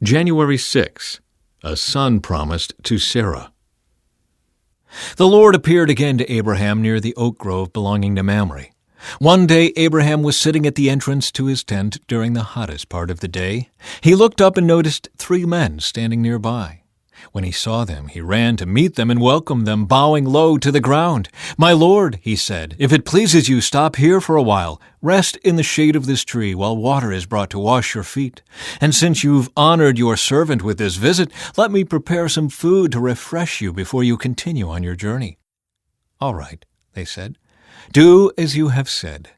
January 6. A son promised to Sarah. The Lord appeared again to Abraham near the oak grove belonging to Mamre. One day Abraham was sitting at the entrance to his tent during the hottest part of the day. He looked up and noticed 3 men standing nearby. When he saw them, he ran to meet them and welcomed them, bowing low to the ground. "My Lord," he said, "if it pleases you, stop here for a while. Rest in the shade of this tree while water is brought to wash your feet. And since you've honored your servant with this visit, let me prepare some food to refresh you before you continue on your journey." "All right," they said. "Do as you have said."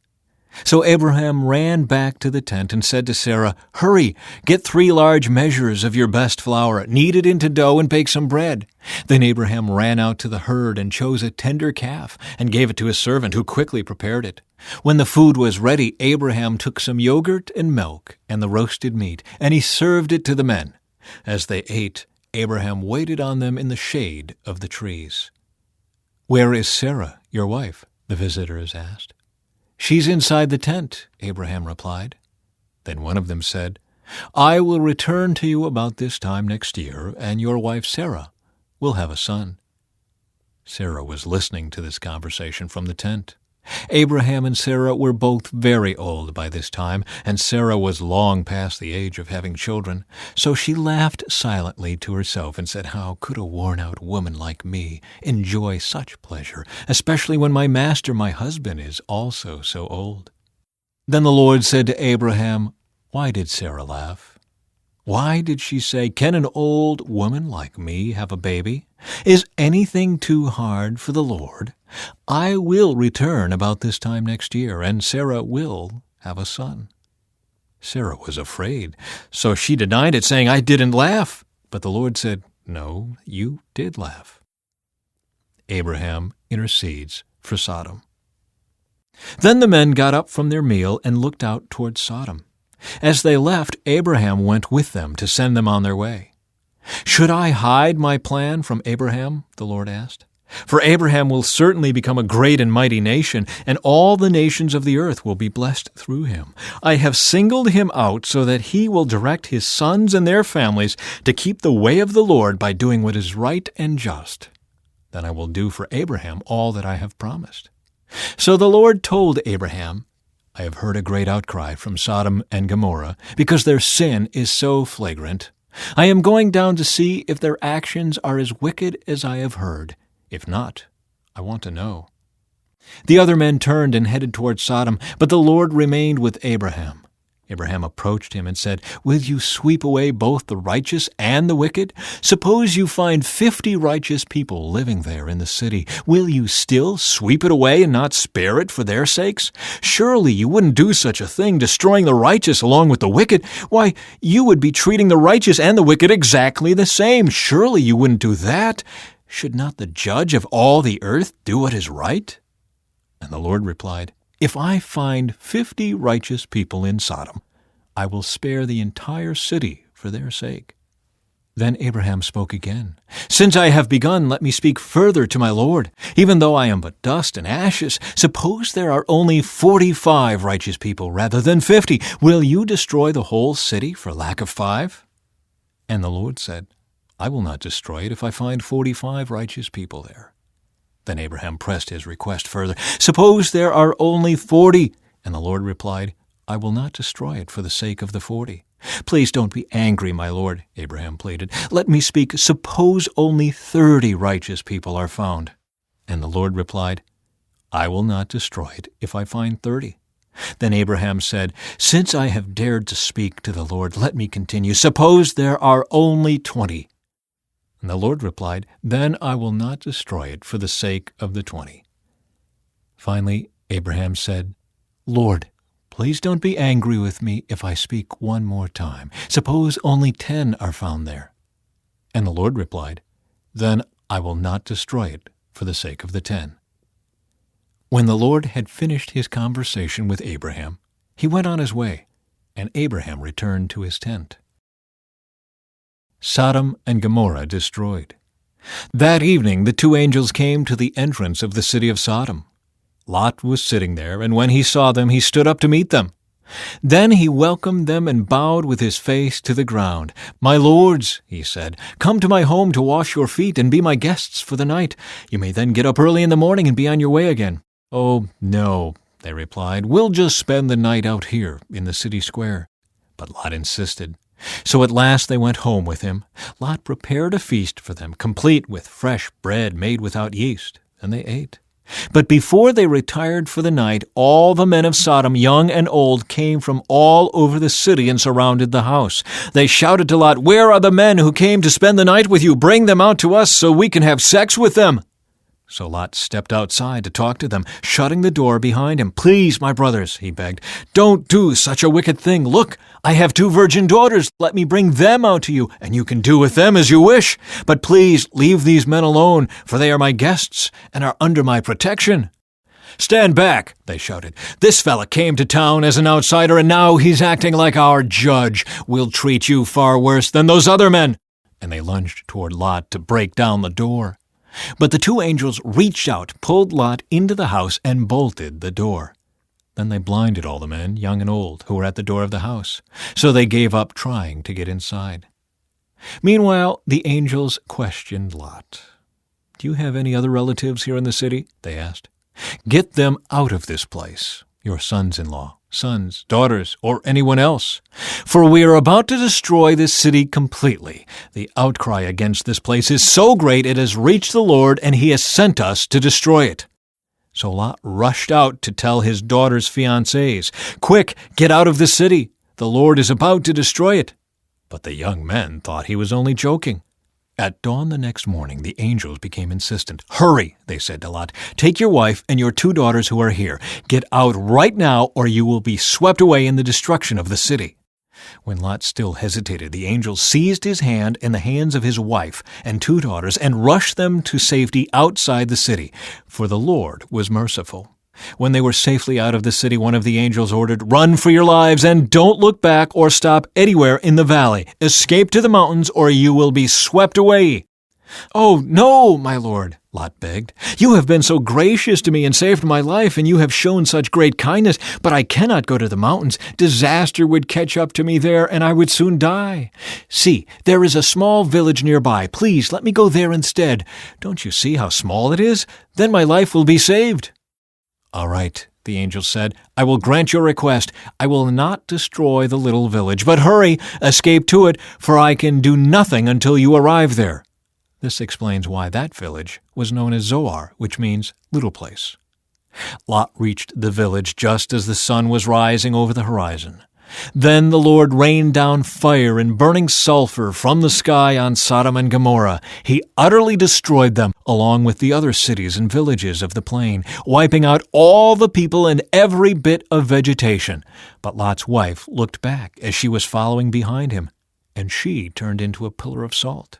So Abraham ran back to the tent and said to Sarah, "Hurry, get 3 large measures of your best flour, knead it into dough, and bake some bread." Then Abraham ran out to the herd and chose a tender calf and gave it to his servant, who quickly prepared it. When the food was ready, Abraham took some yogurt and milk and the roasted meat, and he served it to the men. As they ate, Abraham waited on them in the shade of the trees. "Where is Sarah, your wife?" the visitors asked. "She's inside the tent," Abraham replied. Then one of them said, "I will return to you about this time next year, and your wife Sarah will have a son." Sarah was listening to this conversation from the tent. Abraham and Sarah were both very old by this time, and Sarah was long past the age of having children. So she laughed silently to herself and said, "How could a worn-out woman like me enjoy such pleasure, especially when my master, my husband, is also so old?" Then the Lord said to Abraham, "Why did Sarah laugh? Why did she say, 'Can an old woman like me have a baby?' Is anything too hard for the Lord? I will return about this time next year, and Sarah will have a son." Sarah was afraid, so she denied it, saying, "I didn't laugh." But the Lord said, "No, you did laugh." Abraham intercedes for Sodom. Then the men got up from their meal and looked out toward Sodom. As they left, Abraham went with them to send them on their way. "Should I hide my plan from Abraham?" the Lord asked. "For Abraham will certainly become a great and mighty nation, and all the nations of the earth will be blessed through him. I have singled him out so that he will direct his sons and their families to keep the way of the Lord by doing what is right and just. Then I will do for Abraham all that I have promised." So the Lord told Abraham, "I have heard a great outcry from Sodom and Gomorrah, because their sin is so flagrant. I am going down to see if their actions are as wicked as I have heard. If not, I want to know." The other men turned and headed toward Sodom, but the Lord remained with Abraham. Abraham approached him and said, "Will you sweep away both the righteous and the wicked? Suppose you find 50 righteous people living there in the city. Will you still sweep it away and not spare it for their sakes? Surely you wouldn't do such a thing, destroying the righteous along with the wicked. Why, you would be treating the righteous and the wicked exactly the same. Surely you wouldn't do that. Should not the judge of all the earth do what is right?" And the Lord replied, "If I find 50 righteous people in Sodom, I will spare the entire city for their sake." Then Abraham spoke again. "Since I have begun, let me speak further to my Lord. Even though I am but dust and ashes, suppose there are only 45 righteous people rather than 50. Will you destroy the whole city for lack of 5? And the Lord said, "I will not destroy it if I find 45 righteous people there." Then Abraham pressed his request further. "Suppose there are only 40. And the Lord replied, "I will not destroy it for the sake of the 40. "Please don't be angry, my Lord," Abraham pleaded. "Let me speak. Suppose only 30 righteous people are found." And the Lord replied, "I will not destroy it if I find 30. Then Abraham said, "Since I have dared to speak to the Lord, let me continue. Suppose there are only 20. And the Lord replied, "Then I will not destroy it for the sake of the 20. Finally, Abraham said, "Lord, please don't be angry with me if I speak one more time. Suppose only 10 are found there." And the Lord replied, "Then I will not destroy it for the sake of the 10. When the Lord had finished his conversation with Abraham, he went on his way, and Abraham returned to his tent. Sodom and Gomorrah destroyed. That evening the 2 angels came to the entrance of the city of Sodom. Lot was sitting there, and when he saw them, he stood up to meet them. Then he welcomed them and bowed with his face to the ground. "My lords," he said, "come to my home to wash your feet and be my guests for the night. You may then get up early in the morning and be on your way again." "Oh, no," they replied. "We'll just spend the night out here in the city square." But Lot insisted. So at last they went home with him. Lot prepared a feast for them, complete with fresh bread made without yeast, and they ate. But before they retired for the night, all the men of Sodom, young and old, came from all over the city and surrounded the house. They shouted to Lot, "Where are the men who came to spend the night with you? Bring them out to us so we can have sex with them." So Lot stepped outside to talk to them, shutting the door behind him. "Please, my brothers," he begged, "don't do such a wicked thing. Look, I have 2 virgin daughters. Let me bring them out to you, and you can do with them as you wish. But please leave these men alone, for they are my guests and are under my protection." "Stand back," they shouted. "This fella came to town as an outsider, and now he's acting like our judge. We'll treat you far worse than those other men." And they lunged toward Lot to break down the door. But the 2 angels reached out, pulled Lot into the house, and bolted the door. Then they blinded all the men, young and old, who were at the door of the house, so they gave up trying to get inside. Meanwhile, the angels questioned Lot. "Do you have any other relatives here in the city?" they asked. "Get them out of this place, your sons-in-law, sons, daughters, or anyone else. For we are about to destroy this city completely. The outcry against this place is so great it has reached the Lord, and he has sent us to destroy it." So Lot rushed out to tell his daughter's fiancés, "Quick, get out of the city. The Lord is about to destroy it." But the young men thought he was only joking. At dawn the next morning, the angels became insistent. "Hurry," they said to Lot. "Take your wife and your 2 daughters who are here. Get out right now, or you will be swept away in the destruction of the city." When Lot still hesitated, the angels seized his hand and the hands of his wife and 2 daughters and rushed them to safety outside the city, for the Lord was merciful. When they were safely out of the city, one of the angels ordered, "Run for your lives and don't look back or stop anywhere in the valley. Escape to the mountains or you will be swept away." "Oh, no, my lord," Lot begged. "You have been so gracious to me and saved my life, and you have shown such great kindness, but I cannot go to the mountains. Disaster would catch up to me there, and I would soon die. See, there is a small village nearby. Please let me go there instead. Don't you see how small it is? Then my life will be saved." "All right," the angel said. "I will grant your request. I will not destroy the little village, but hurry, escape to it, for I can do nothing until you arrive there." This explains why that village was known as Zoar, which means little place. Lot reached the village just as the sun was rising over the horizon. Then the Lord rained down fire and burning sulfur from the sky on Sodom and Gomorrah. He utterly destroyed them, along with the other cities and villages of the plain, wiping out all the people and every bit of vegetation. But Lot's wife looked back as she was following behind him, and she turned into a pillar of salt.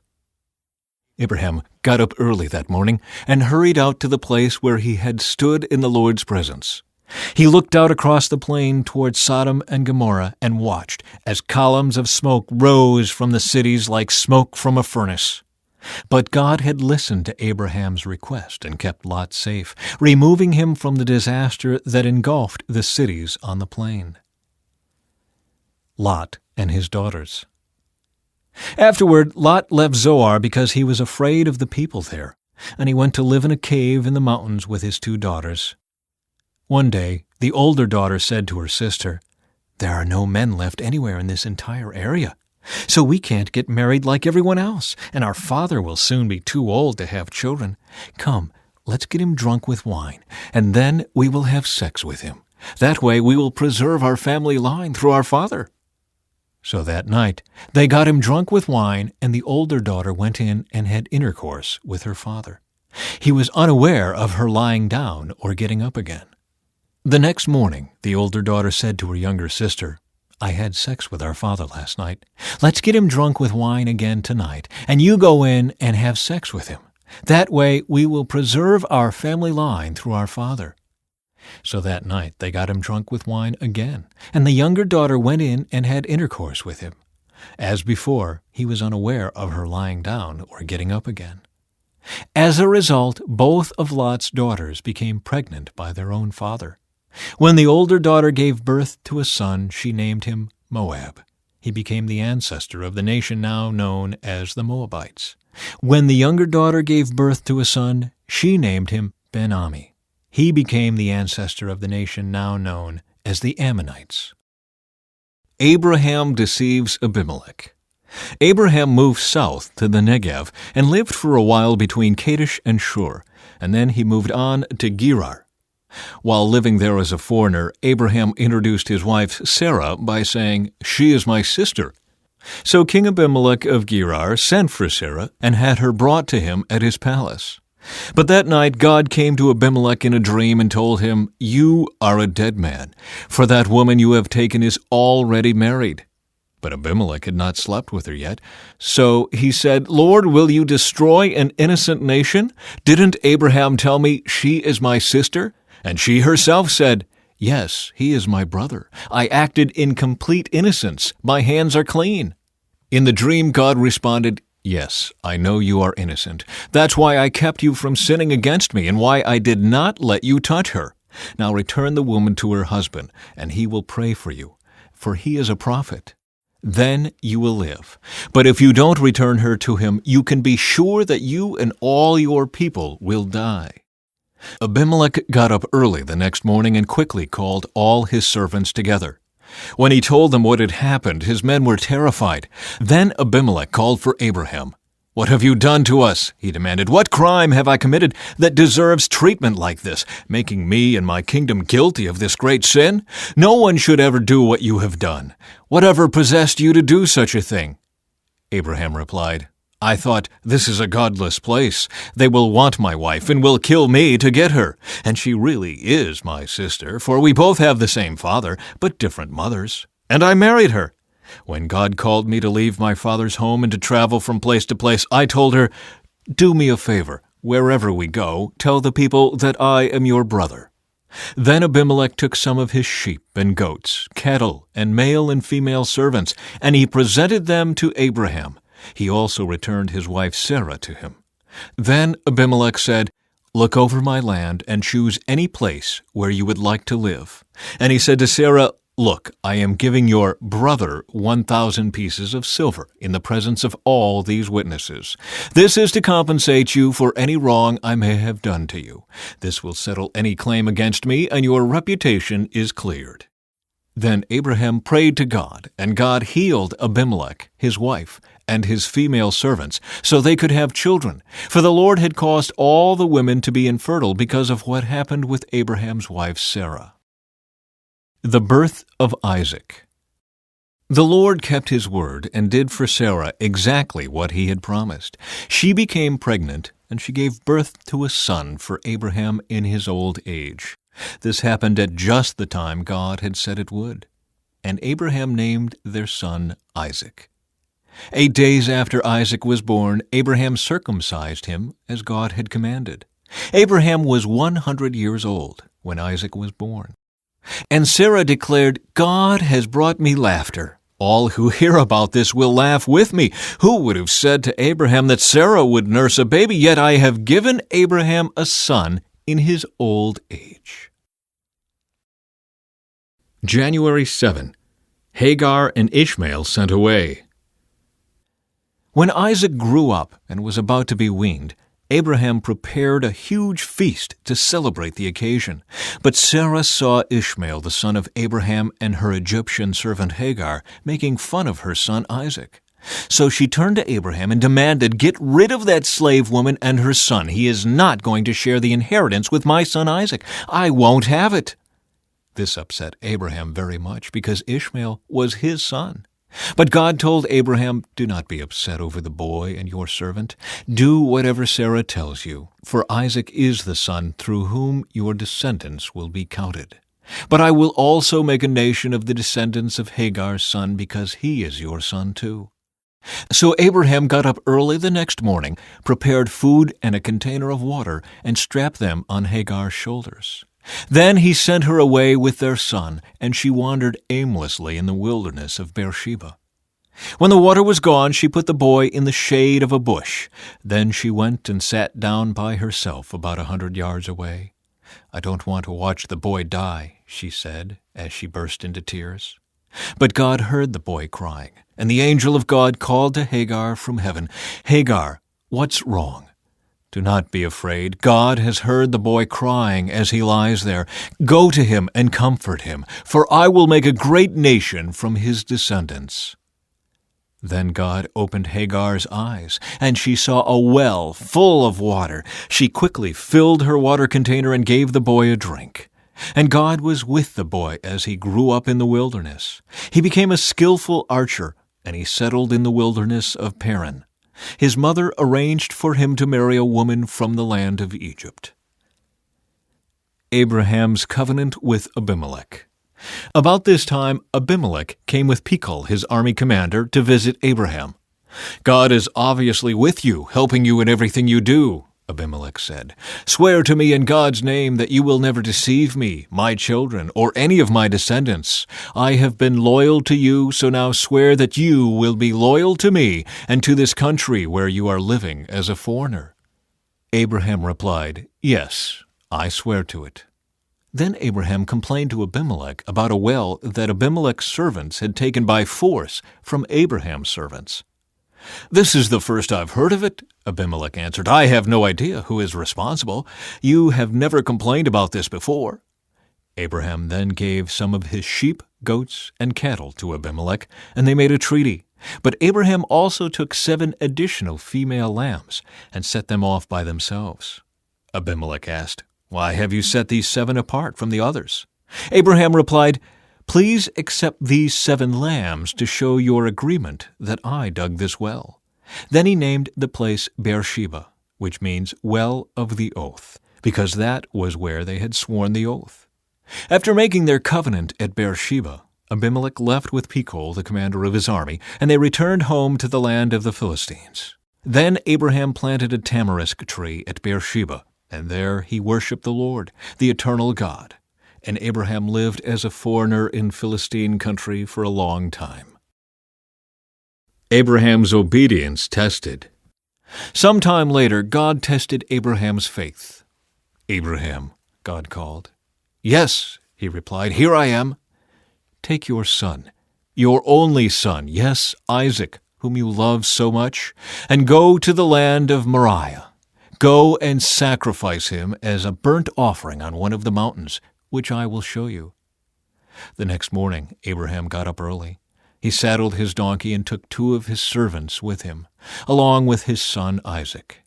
Abraham got up early that morning and hurried out to the place where he had stood in the Lord's presence. He looked out across the plain toward Sodom and Gomorrah and watched as columns of smoke rose from the cities like smoke from a furnace. But God had listened to Abraham's request and kept Lot safe, removing him from the disaster that engulfed the cities on the plain. Lot and his daughters. Afterward, Lot left Zoar because he was afraid of the people there, and he went to live in a cave in the mountains with his 2 daughters. One day, the older daughter said to her sister, "There are no men left anywhere in this entire area, so we can't get married like everyone else, and our father will soon be too old to have children. Come, let's get him drunk with wine, and then we will have sex with him. That way we will preserve our family line through our father." So that night they got him drunk with wine, and the older daughter went in and had intercourse with her father. He was unaware of her lying down or getting up again. The next morning the older daughter said to her younger sister, "I had sex with our father last night. Let's get him drunk with wine again tonight, and you go in and have sex with him. That way we will preserve our family line through our father." So that night they got him drunk with wine again, and the younger daughter went in and had intercourse with him. As before, he was unaware of her lying down or getting up again. As a result, both of Lot's daughters became pregnant by their own father. When the older daughter gave birth to a son, she named him Moab. He became the ancestor of the nation now known as the Moabites. When the younger daughter gave birth to a son, she named him Ben-Ami. He became the ancestor of the nation now known as the Ammonites. Abraham deceives Abimelech. Abraham moved south to the Negev and lived for a while between Kadesh and Shur, and then he moved on to Gerar. While living there as a foreigner, Abraham introduced his wife Sarah by saying, "She is my sister." So King Abimelech of Gerar sent for Sarah and had her brought to him at his palace. But that night God came to Abimelech in a dream and told him, "You are a dead man, for that woman you have taken is already married." But Abimelech had not slept with her yet. So he said, "Lord, will you destroy an innocent nation? Didn't Abraham tell me she is my sister?" And she herself said, "Yes, he is my brother. I acted in complete innocence. My hands are clean." In the dream, God responded, "Yes, I know you are innocent. That's why I kept you from sinning against me and why I did not let you touch her. Now return the woman to her husband, and he will pray for you, for he is a prophet. Then you will live. But if you don't return her to him, you can be sure that you and all your people will die." Abimelech got up early the next morning and quickly called all his servants together. When he told them what had happened, his men were terrified. Then Abimelech called for Abraham. "What have you done to us?" he demanded. "What crime have I committed that deserves treatment like this, making me and my kingdom guilty of this great sin? No one should ever do what you have done. Whatever possessed you to do such a thing?" Abraham replied, "I thought, this is a godless place. They will want my wife and will kill me to get her. And she really is my sister, for we both have the same father, but different mothers. And I married her. When God called me to leave my father's home and to travel from place to place, I told her, 'Do me a favor. Wherever we go, tell the people that I am your brother.' Then Abimelech took some of his sheep and goats, cattle, and male and female servants, and he presented them to Abraham. He also returned his wife Sarah to him. Then Abimelech said, 'Look over my land and choose any place where you would like to live.' And he said to Sarah, 'Look, I am giving your brother 1,000 pieces of silver in the presence of all these witnesses. This is to compensate you for any wrong I may have done to you. This will settle any claim against me, and your reputation is cleared.' Then Abraham prayed to God, and God healed Abimelech, his wife, and his female servants, so they could have children. For the Lord had caused all the women to be infertile because of what happened with Abraham's wife Sarah. The birth of Isaac. The Lord kept his word and did for Sarah exactly what he had promised. She became pregnant, and she gave birth to a son for Abraham in his old age. This happened at just the time God had said it would. And Abraham named their son Isaac. 8 days after Isaac was born, Abraham circumcised him as God had commanded. Abraham was 100 years old when Isaac was born. And Sarah declared, "God has brought me laughter. All who hear about this will laugh with me. Who would have said to Abraham that Sarah would nurse a baby? Yet I have given Abraham a son in his old age." January 7. Hagar and Ishmael sent away. When Isaac grew up and was about to be weaned, Abraham prepared a huge feast to celebrate the occasion. But Sarah saw Ishmael, the son of Abraham, and her Egyptian servant Hagar making fun of her son Isaac. So she turned to Abraham and demanded, "Get rid of that slave woman and her son. He is not going to share the inheritance with my son Isaac. I won't have it." This upset Abraham very much because Ishmael was his son. But God told Abraham, "Do not be upset over the boy and your servant. Do whatever Sarah tells you, for Isaac is the son through whom your descendants will be counted. But I will also make a nation of the descendants of Hagar's son, because he is your son too." So Abraham got up early the next morning, prepared food and a container of water, and strapped them on Hagar's shoulders. Then he sent her away with their son, and she wandered aimlessly in the wilderness of Beersheba. When the water was gone, she put the boy in the shade of a bush. Then she went and sat down by herself about 100 yards away. I don't want to watch the boy die," she said as she burst into tears. But God heard the boy crying, and the angel of God called to Hagar from heaven, "Hagar, what's wrong? Do not be afraid. God has heard the boy crying as he lies there. Go to him and comfort him, for I will make a great nation from his descendants." Then God opened Hagar's eyes, and she saw a well full of water. She quickly filled her water container and gave the boy a drink. And God was with the boy as he grew up in the wilderness. He became a skillful archer, and he settled in the wilderness of Paran. His mother arranged for him to marry a woman from the land of Egypt. Abraham's covenant with Abimelech. About this time, Abimelech came with Phicol, his army commander, to visit Abraham. "God is obviously with you, helping you in everything you do," Abimelech said. "Swear to me in God's name that you will never deceive me, my children, or any of my descendants. I have been loyal to you, so now swear that you will be loyal to me and to this country where you are living as a foreigner." Abraham replied, "Yes, I swear to it." Then Abraham complained to Abimelech about a well that Abimelech's servants had taken by force from Abraham's servants. "This is the first I've heard of it," Abimelech answered. "I have no idea who is responsible. You have never complained about this before." Abraham then gave some of his sheep, goats, and cattle to Abimelech, and they made a treaty. But Abraham also took 7 additional female lambs and set them off by themselves. Abimelech asked, "Why have you set these 7 apart from the others?" Abraham replied, "Please accept these 7 lambs to show your agreement that I dug this well." Then he named the place Beersheba, which means well of the oath, because that was where they had sworn the oath. After making their covenant at Beersheba, Abimelech left with Phicol, the commander of his army, and they returned home to the land of the Philistines. Then Abraham planted a tamarisk tree at Beersheba, and there he worshipped the Lord, the eternal God. And Abraham lived as a foreigner in Philistine country for a long time. Abraham's obedience tested. Sometime later, God tested Abraham's faith. "Abraham," God called. "Yes," he replied, "here I am." "Take your son, your only son, yes, Isaac, whom you love so much, and go to the land of Moriah. Go and sacrifice him as a burnt offering on one of the mountains, which I will show you." The next morning Abraham got up early. He saddled his donkey and took 2 of his servants with him, along with his son Isaac.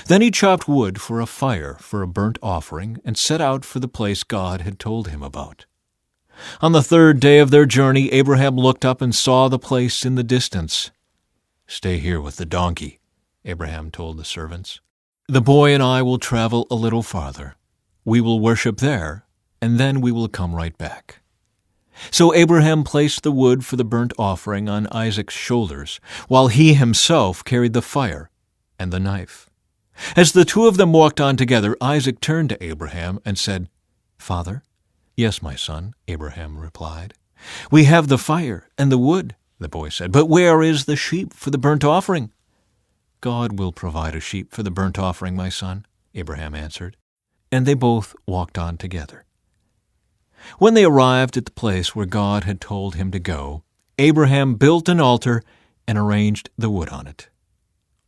Then he chopped wood for a fire for a burnt offering and set out for the place God had told him about. On the 3rd day of their journey, Abraham looked up and saw the place in the distance. "Stay here with the donkey," Abraham told the servants. "The boy and I will travel a little farther. We will worship there, and then we will come right back." So Abraham placed the wood for the burnt offering on Isaac's shoulders, while he himself carried the fire and the knife. As the 2 of them walked on together, Isaac turned to Abraham and said, "Father?" "Yes, my son," Abraham replied. "We have the fire and the wood," the boy said, "but where is the sheep for the burnt offering?" "God will provide a sheep for the burnt offering, my son," Abraham answered. And they both walked on together. When they arrived at the place where God had told him to go, Abraham built an altar and arranged the wood on it.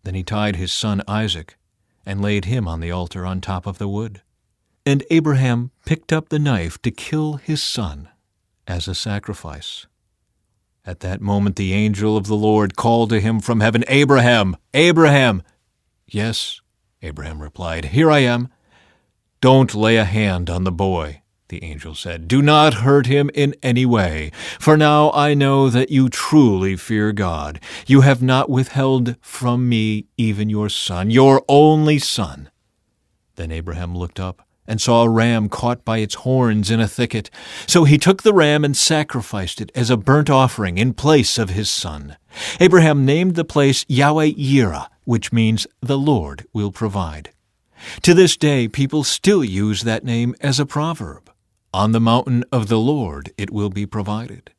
Then he tied his son Isaac and laid him on the altar on top of the wood. And Abraham picked up the knife to kill his son as a sacrifice. At that moment the angel of the Lord called to him from heaven, "Abraham, Abraham!" "Yes," Abraham replied, "here I am." "Don't lay a hand on the boy," the angel said. "Do not hurt him in any way, for now I know that you truly fear God. You have not withheld from me even your son, your only son." Then Abraham looked up and saw a ram caught by its horns in a thicket. So he took the ram and sacrificed it as a burnt offering in place of his son. Abraham named the place Yahweh-Yireh, which means the Lord will provide. To this day, people still use that name as a proverb. On the mountain of the Lord it will be provided.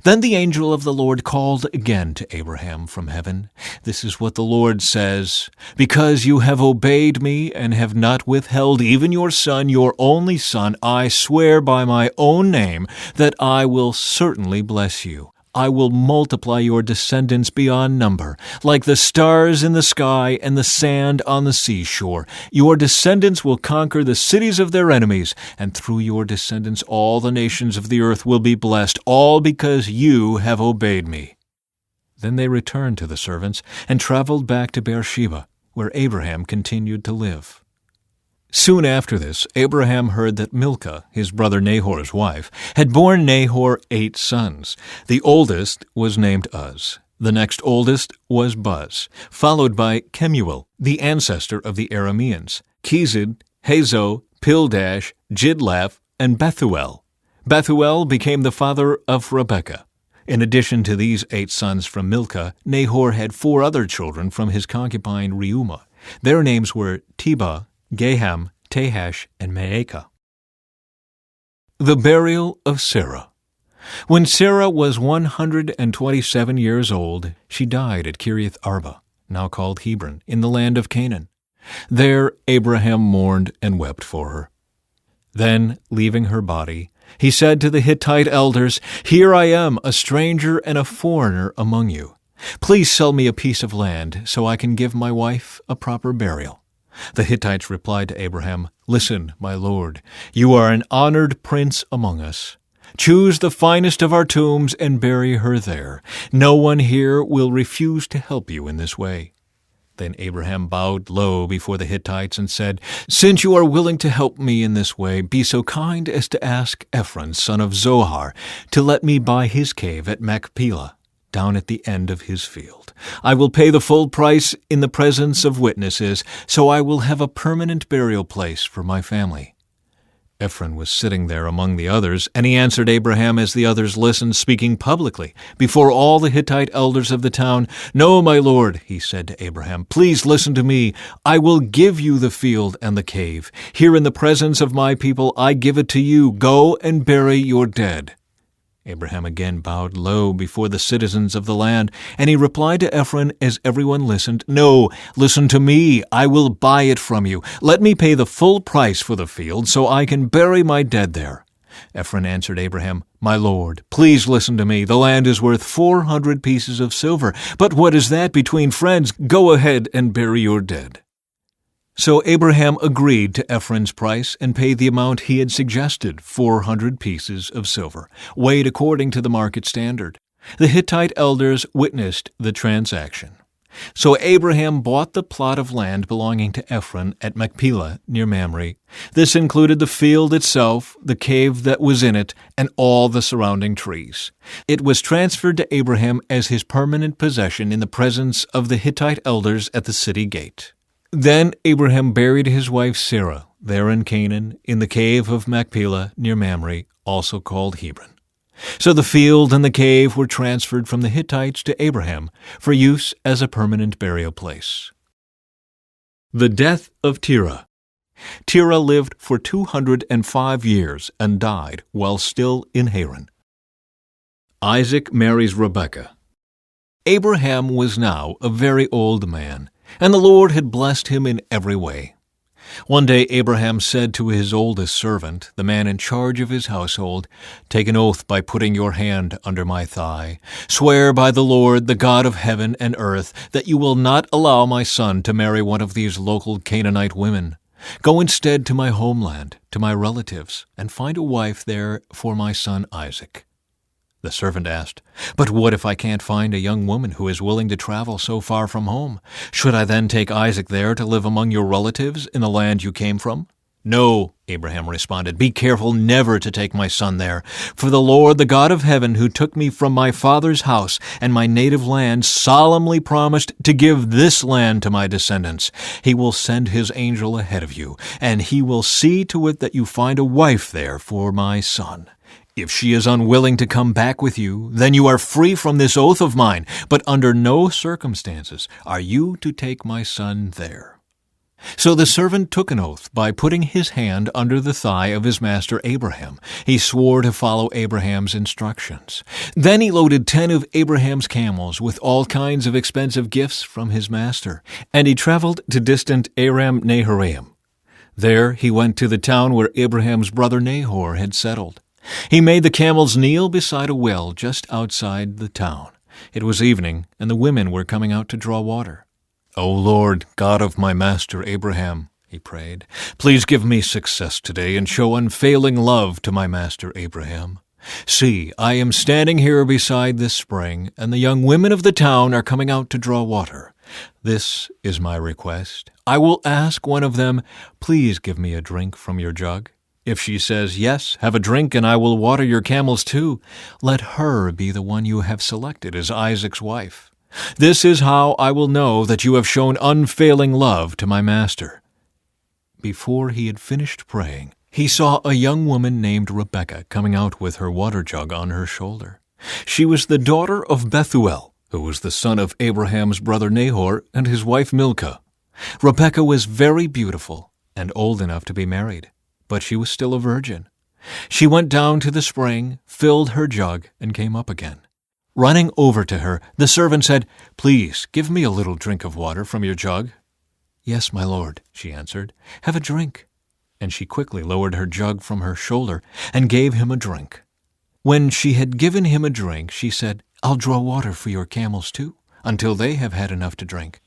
Then the angel of the Lord called again to Abraham from heaven. This is what the Lord says, because you have obeyed me and have not withheld even your son, your only son, I swear by my own name that I will certainly bless you. I will multiply your descendants beyond number, like the stars in the sky and the sand on the seashore. Your descendants will conquer the cities of their enemies, and through your descendants all the nations of the earth will be blessed, all because you have obeyed me." Then they returned to the servants and traveled back to Beersheba, where Abraham continued to live. Soon after this, Abraham heard that Milcah, his brother Nahor's wife, had borne Nahor 8 sons. The oldest was named Uz. The next oldest was Buz, followed by Kemuel, the ancestor of the Arameans, Kezid, Hazo, Pildash, Jidlaph, and Bethuel. Bethuel became the father of Rebekah. In addition to these 8 sons from Milcah, Nahor had 4 other children from his concubine Reumah. Their names were Tebah, Gaham, Tahash, and Maacah. The burial of Sarah. When Sarah was 127 years old, she died at Kiriath Arba, now called Hebron, in the land of Canaan. There Abraham mourned and wept for her. Then, leaving her body, he said to the Hittite elders, "Here I am, a stranger and a foreigner among you. Please sell me a piece of land so I can give my wife a proper burial." The Hittites replied to Abraham, "Listen, my lord, you are an honored prince among us. Choose the finest of our tombs and bury her there. No one here will refuse to help you in this way." Then Abraham bowed low before the Hittites and said, "Since you are willing to help me in this way, be so kind as to ask Ephron, son of Zohar, to let me buy his cave at Machpelah, down at the end of his field. I will pay the full price in the presence of witnesses, so I will have a permanent burial place for my family." Ephron was sitting there among the others, and he answered Abraham as the others listened, speaking publicly before all the Hittite elders of the town. "No, my lord," he said to Abraham, "please listen to me. I will give you the field and the cave. Here in the presence of my people I give it to you. Go and bury your dead." Abraham again bowed low before the citizens of the land, and he replied to Ephron as everyone listened, "No, listen to me. I will buy it from you. Let me pay the full price for the field so I can bury my dead there." Ephron answered Abraham, "My lord, please listen to me. The land is worth 400 pieces of silver. But what is that between friends? Go ahead and bury your dead." So Abraham agreed to Ephron's price and paid the amount he had suggested, 400 pieces of silver, weighed according to the market standard. The Hittite elders witnessed the transaction. So Abraham bought the plot of land belonging to Ephron at Machpelah near Mamre. This included the field itself, the cave that was in it, and all the surrounding trees. It was transferred to Abraham as his permanent possession in the presence of the Hittite elders at the city gate. Then Abraham buried his wife Sarah there in Canaan, in the cave of Machpelah near Mamre, also called Hebron. So the field and the cave were transferred from the Hittites to Abraham for use as a permanent burial place. The death of Tyra. Tyra lived for 205 years and died while still in Haran. Isaac marries Rebekah. Abraham was now a very old man, and the Lord had blessed him in every way. One day Abraham said to his oldest servant, the man in charge of his household, "Take an oath by putting your hand under my thigh. Swear by the Lord, the God of heaven and earth, that you will not allow my son to marry one of these local Canaanite women. Go instead to my homeland, to my relatives, and find a wife there for my son Isaac." The servant asked, "But what if I can't find a young woman who is willing to travel so far from home? Should I then take Isaac there to live among your relatives in the land you came from?" "No," Abraham responded, "be careful never to take my son there. For the Lord, the God of heaven, who took me from my father's house and my native land, solemnly promised to give this land to my descendants. He will send his angel ahead of you, and he will see to it that you find a wife there for my son. If she is unwilling to come back with you, then you are free from this oath of mine, but under no circumstances are you to take my son there." So the servant took an oath by putting his hand under the thigh of his master Abraham. He swore to follow Abraham's instructions. Then he loaded 10 of Abraham's camels with all kinds of expensive gifts from his master, and he traveled to distant Aram-Naharaim. There he went to the town where Abraham's brother Nahor had settled. He made the camels kneel beside a well just outside the town. It was evening, and the women were coming out to draw water. "O Lord, God of my master Abraham," he prayed, "please give me success today and show unfailing love to my master Abraham. See, I am standing here beside this spring, and the young women of the town are coming out to draw water. This is my request. I will ask one of them, 'Please give me a drink from your jug.' If she says, 'Yes, have a drink, and I will water your camels too,' let her be the one you have selected as Isaac's wife. This is how I will know that you have shown unfailing love to my master." Before he had finished praying, he saw a young woman named Rebekah coming out with her water jug on her shoulder. She was the daughter of Bethuel, who was the son of Abraham's brother Nahor and his wife Milcah. Rebekah was very beautiful and old enough to be married, but she was still a virgin. She went down to the spring, filled her jug, and came up again. Running over to her, the servant said, "Please, give me a little drink of water from your jug." "Yes, my lord," she answered. "Have a drink." And she quickly lowered her jug from her shoulder and gave him a drink. When she had given him a drink, she said, "I'll draw water for your camels too, until they have had enough to drink."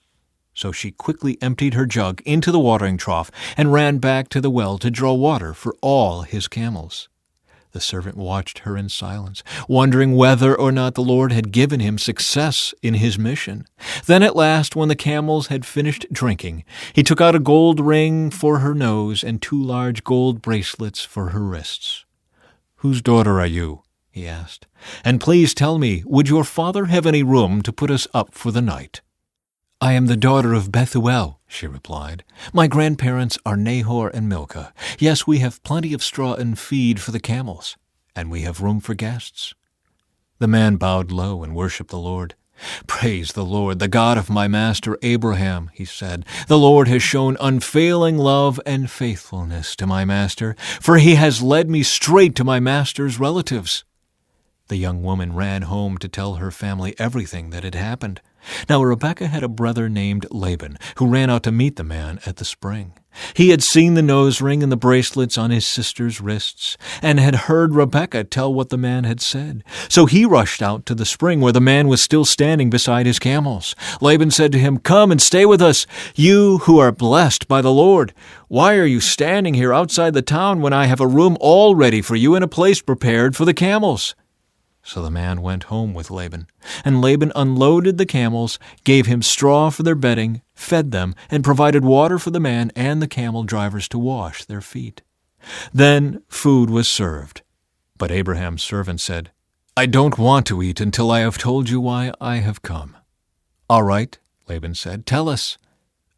So she quickly emptied her jug into the watering trough and ran back to the well to draw water for all his camels. The servant watched her in silence, wondering whether or not the Lord had given him success in his mission. Then at last, when the camels had finished drinking, he took out a gold ring for her nose and 2 large gold bracelets for her wrists. "Whose daughter are you?" he asked. "And please tell me, would your father have any room to put us up for the night?" "I am the daughter of Bethuel," she replied. "My grandparents are Nahor and Milcah. Yes, we have plenty of straw and feed for the camels, and we have room for guests." The man bowed low and worshipped the Lord. "Praise the Lord, the God of my master Abraham," he said. "The Lord has shown unfailing love and faithfulness to my master, for he has led me straight to my master's relatives." The young woman ran home to tell her family everything that had happened. Now Rebekah had a brother named Laban, who ran out to meet the man at the spring. He had seen the nose ring and the bracelets on his sister's wrists, and had heard Rebekah tell what the man had said. So he rushed out to the spring where the man was still standing beside his camels. Laban said to him, "Come and stay with us, you who are blessed by the Lord. Why are you standing here outside the town when I have a room all ready for you and a place prepared for the camels?" So the man went home with Laban, and Laban unloaded the camels, gave him straw for their bedding, fed them, and provided water for the man and the camel drivers to wash their feet. Then food was served. But Abraham's servant said, "I don't want to eat until I have told you why I have come." "All right," Laban said, "tell us."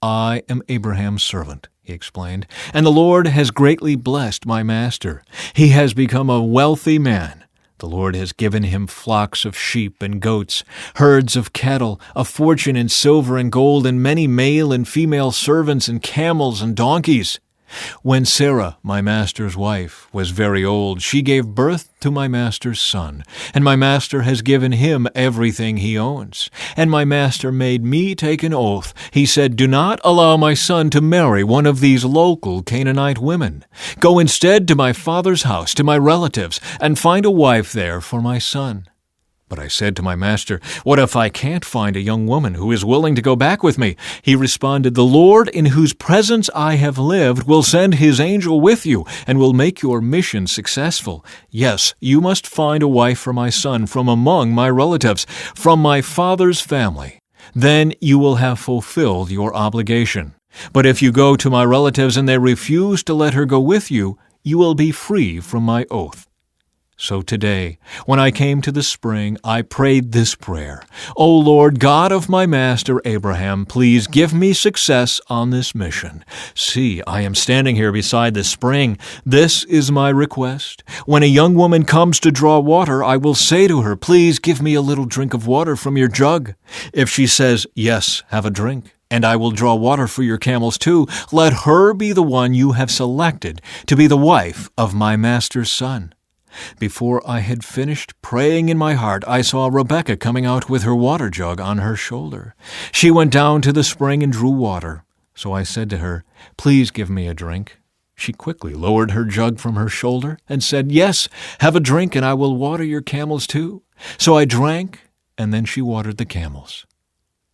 "I am Abraham's servant," he explained, "and the Lord has greatly blessed my master. He has become a wealthy man. The Lord has given him flocks of sheep and goats, herds of cattle, a fortune in silver and gold, and many male and female servants and camels and donkeys. When Sarah, my master's wife, was very old, she gave birth to my master's son, and my master has given him everything he owns. And my master made me take an oath. He said, 'Do not allow my son to marry one of these local Canaanite women. Go instead to my father's house, to my relatives, and find a wife there for my son.' But I said to my master, 'What if I can't find a young woman who is willing to go back with me?' He responded, 'The Lord in whose presence I have lived will send his angel with you and will make your mission successful. Yes, you must find a wife for my son from among my relatives, from my father's family. Then you will have fulfilled your obligation. But if you go to my relatives and they refuse to let her go with you, you will be free from my oath.' So today, when I came to the spring, I prayed this prayer, 'O Lord, God of my master Abraham, please give me success on this mission. See, I am standing here beside the spring. This is my request. When a young woman comes to draw water, I will say to her, "Please give me a little drink of water from your jug." If she says, "Yes, have a drink," and I will draw water for your camels too. Let her be the one you have selected to be the wife of my master's son." Before I had finished praying in my heart, I saw Rebekah coming out with her water jug on her shoulder. She went down to the spring and drew water. So I said to her, "Please give me a drink." She quickly lowered her jug from her shoulder and said, "Yes, have a drink, and I will water your camels too." So I drank, and then she watered the camels.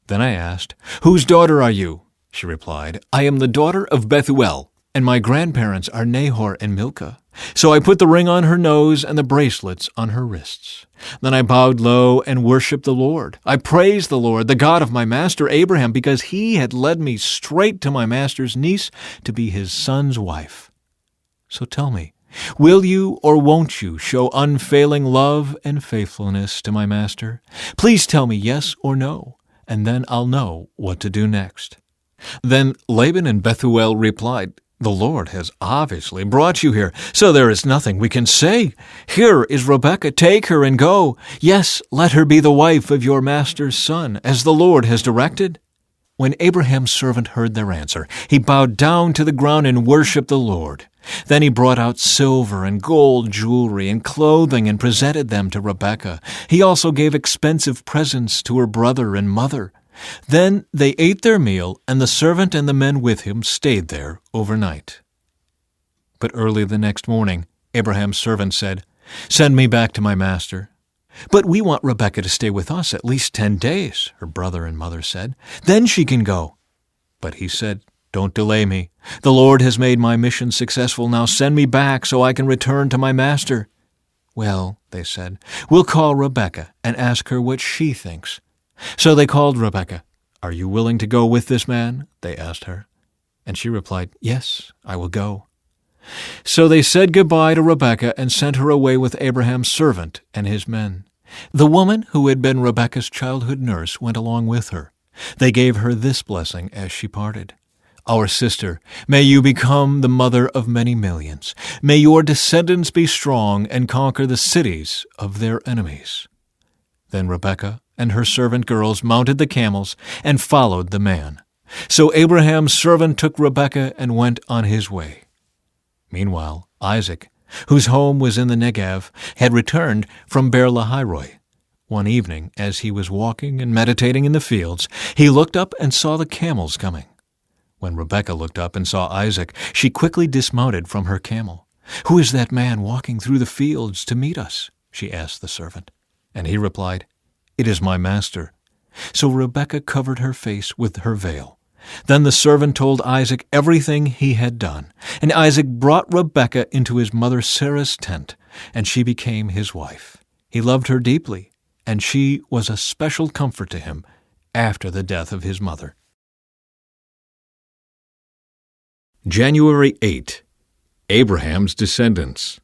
Then I asked, "Whose daughter are you?" She replied, "I am the daughter of Bethuel, and my grandparents are Nahor and Milcah." So I put the ring on her nose and the bracelets on her wrists. Then I bowed low and worshipped the Lord. I praised the Lord, the God of my master Abraham, because he had led me straight to my master's niece to be his son's wife. So tell me, will you or won't you show unfailing love and faithfulness to my master? Please tell me yes or no, and then I'll know what to do next." Then Laban and Bethuel replied, "The Lord has obviously brought you here, so there is nothing we can say. Here is Rebekah, take her and go. Yes, let her be the wife of your master's son, as the Lord has directed." When Abraham's servant heard their answer, he bowed down to the ground and worshipped the Lord. Then he brought out silver and gold jewelry and clothing and presented them to Rebekah. He also gave expensive presents to her brother and mother. Then they ate their meal, and the servant and the men with him stayed there overnight. But early the next morning, Abraham's servant said, "Send me back to my master." "But we want Rebekah to stay with us at least 10 days, her brother and mother said. "Then she can go." But he said, "Don't delay me. The Lord has made my mission successful. Now send me back so I can return to my master." "Well," they said, "we'll call Rebekah and ask her what she thinks." So they called Rebekah. "Are you willing to go with this man?" they asked her. And she replied, "Yes, I will go." So they said goodbye to Rebekah and sent her away with Abraham's servant and his men. The woman who had been Rebekah's childhood nurse went along with her. They gave her this blessing as she parted: "Our sister, may you become the mother of many millions. May your descendants be strong and conquer the cities of their enemies." Then Rebekah and her servant girls mounted the camels and followed the man. So Abraham's servant took Rebekah and went on his way. Meanwhile, Isaac, whose home was in the Negev, had returned from Beer-lahai-roi. One evening, as he was walking and meditating in the fields, he looked up and saw the camels coming. When Rebekah looked up and saw Isaac, she quickly dismounted from her camel. "Who is that man walking through the fields to meet us?" she asked the servant. And he replied, "It is my master." So Rebekah covered her face with her veil. Then the servant told Isaac everything he had done. And Isaac brought Rebekah into his mother Sarah's tent, and she became his wife. He loved her deeply, and she was a special comfort to him after the death of his mother. January 8. Abraham's Descendants.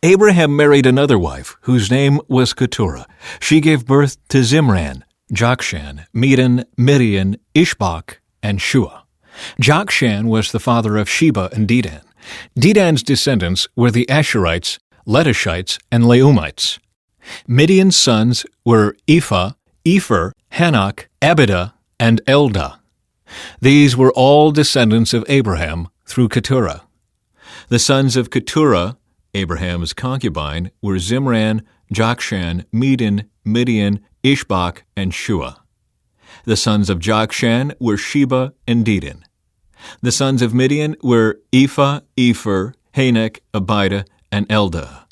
Abraham married another wife, whose name was Keturah. She gave birth to Zimran, Jokshan, Medan, Midian, Ishbak, and Shua. Jokshan was the father of Sheba and Dedan. Dedan's descendants were the Asherites, Letushites, and Leumites. Midian's sons were Ephah, Epher, Hanok, Abidah, and Eldah. These were all descendants of Abraham through Keturah. The sons of Keturah, Abraham's concubine, were Zimran, Jokshan, Medan, Midian, Ishbak, and Shua. The sons of Jokshan were Sheba and Dedan. The sons of Midian were Ephah, Epher, Hanok, Abidah, and Eldah.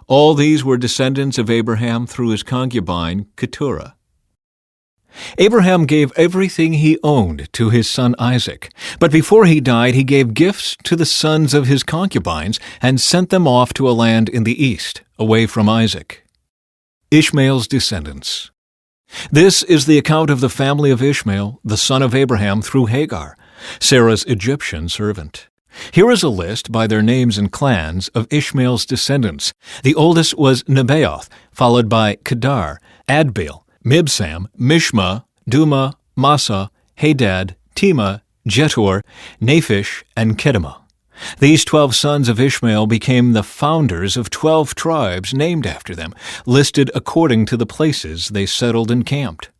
All these were descendants of Abraham through his concubine, Keturah. Abraham gave everything he owned to his son Isaac, but before he died he gave gifts to the sons of his concubines and sent them off to a land in the east, away from Isaac. Ishmael's descendants. This is the account of the family of Ishmael, the son of Abraham, through Hagar, Sarah's Egyptian servant. Here is a list by their names and clans of Ishmael's descendants. The oldest was Nebaioth, followed by Kedar, Adbeel, Mibsam, Mishma, Duma, Massa, Hadad, Tema, Jetur, Naphish, and Kedemah. These 12 sons of Ishmael became the founders of 12 tribes named after them, listed according to the places they settled and camped.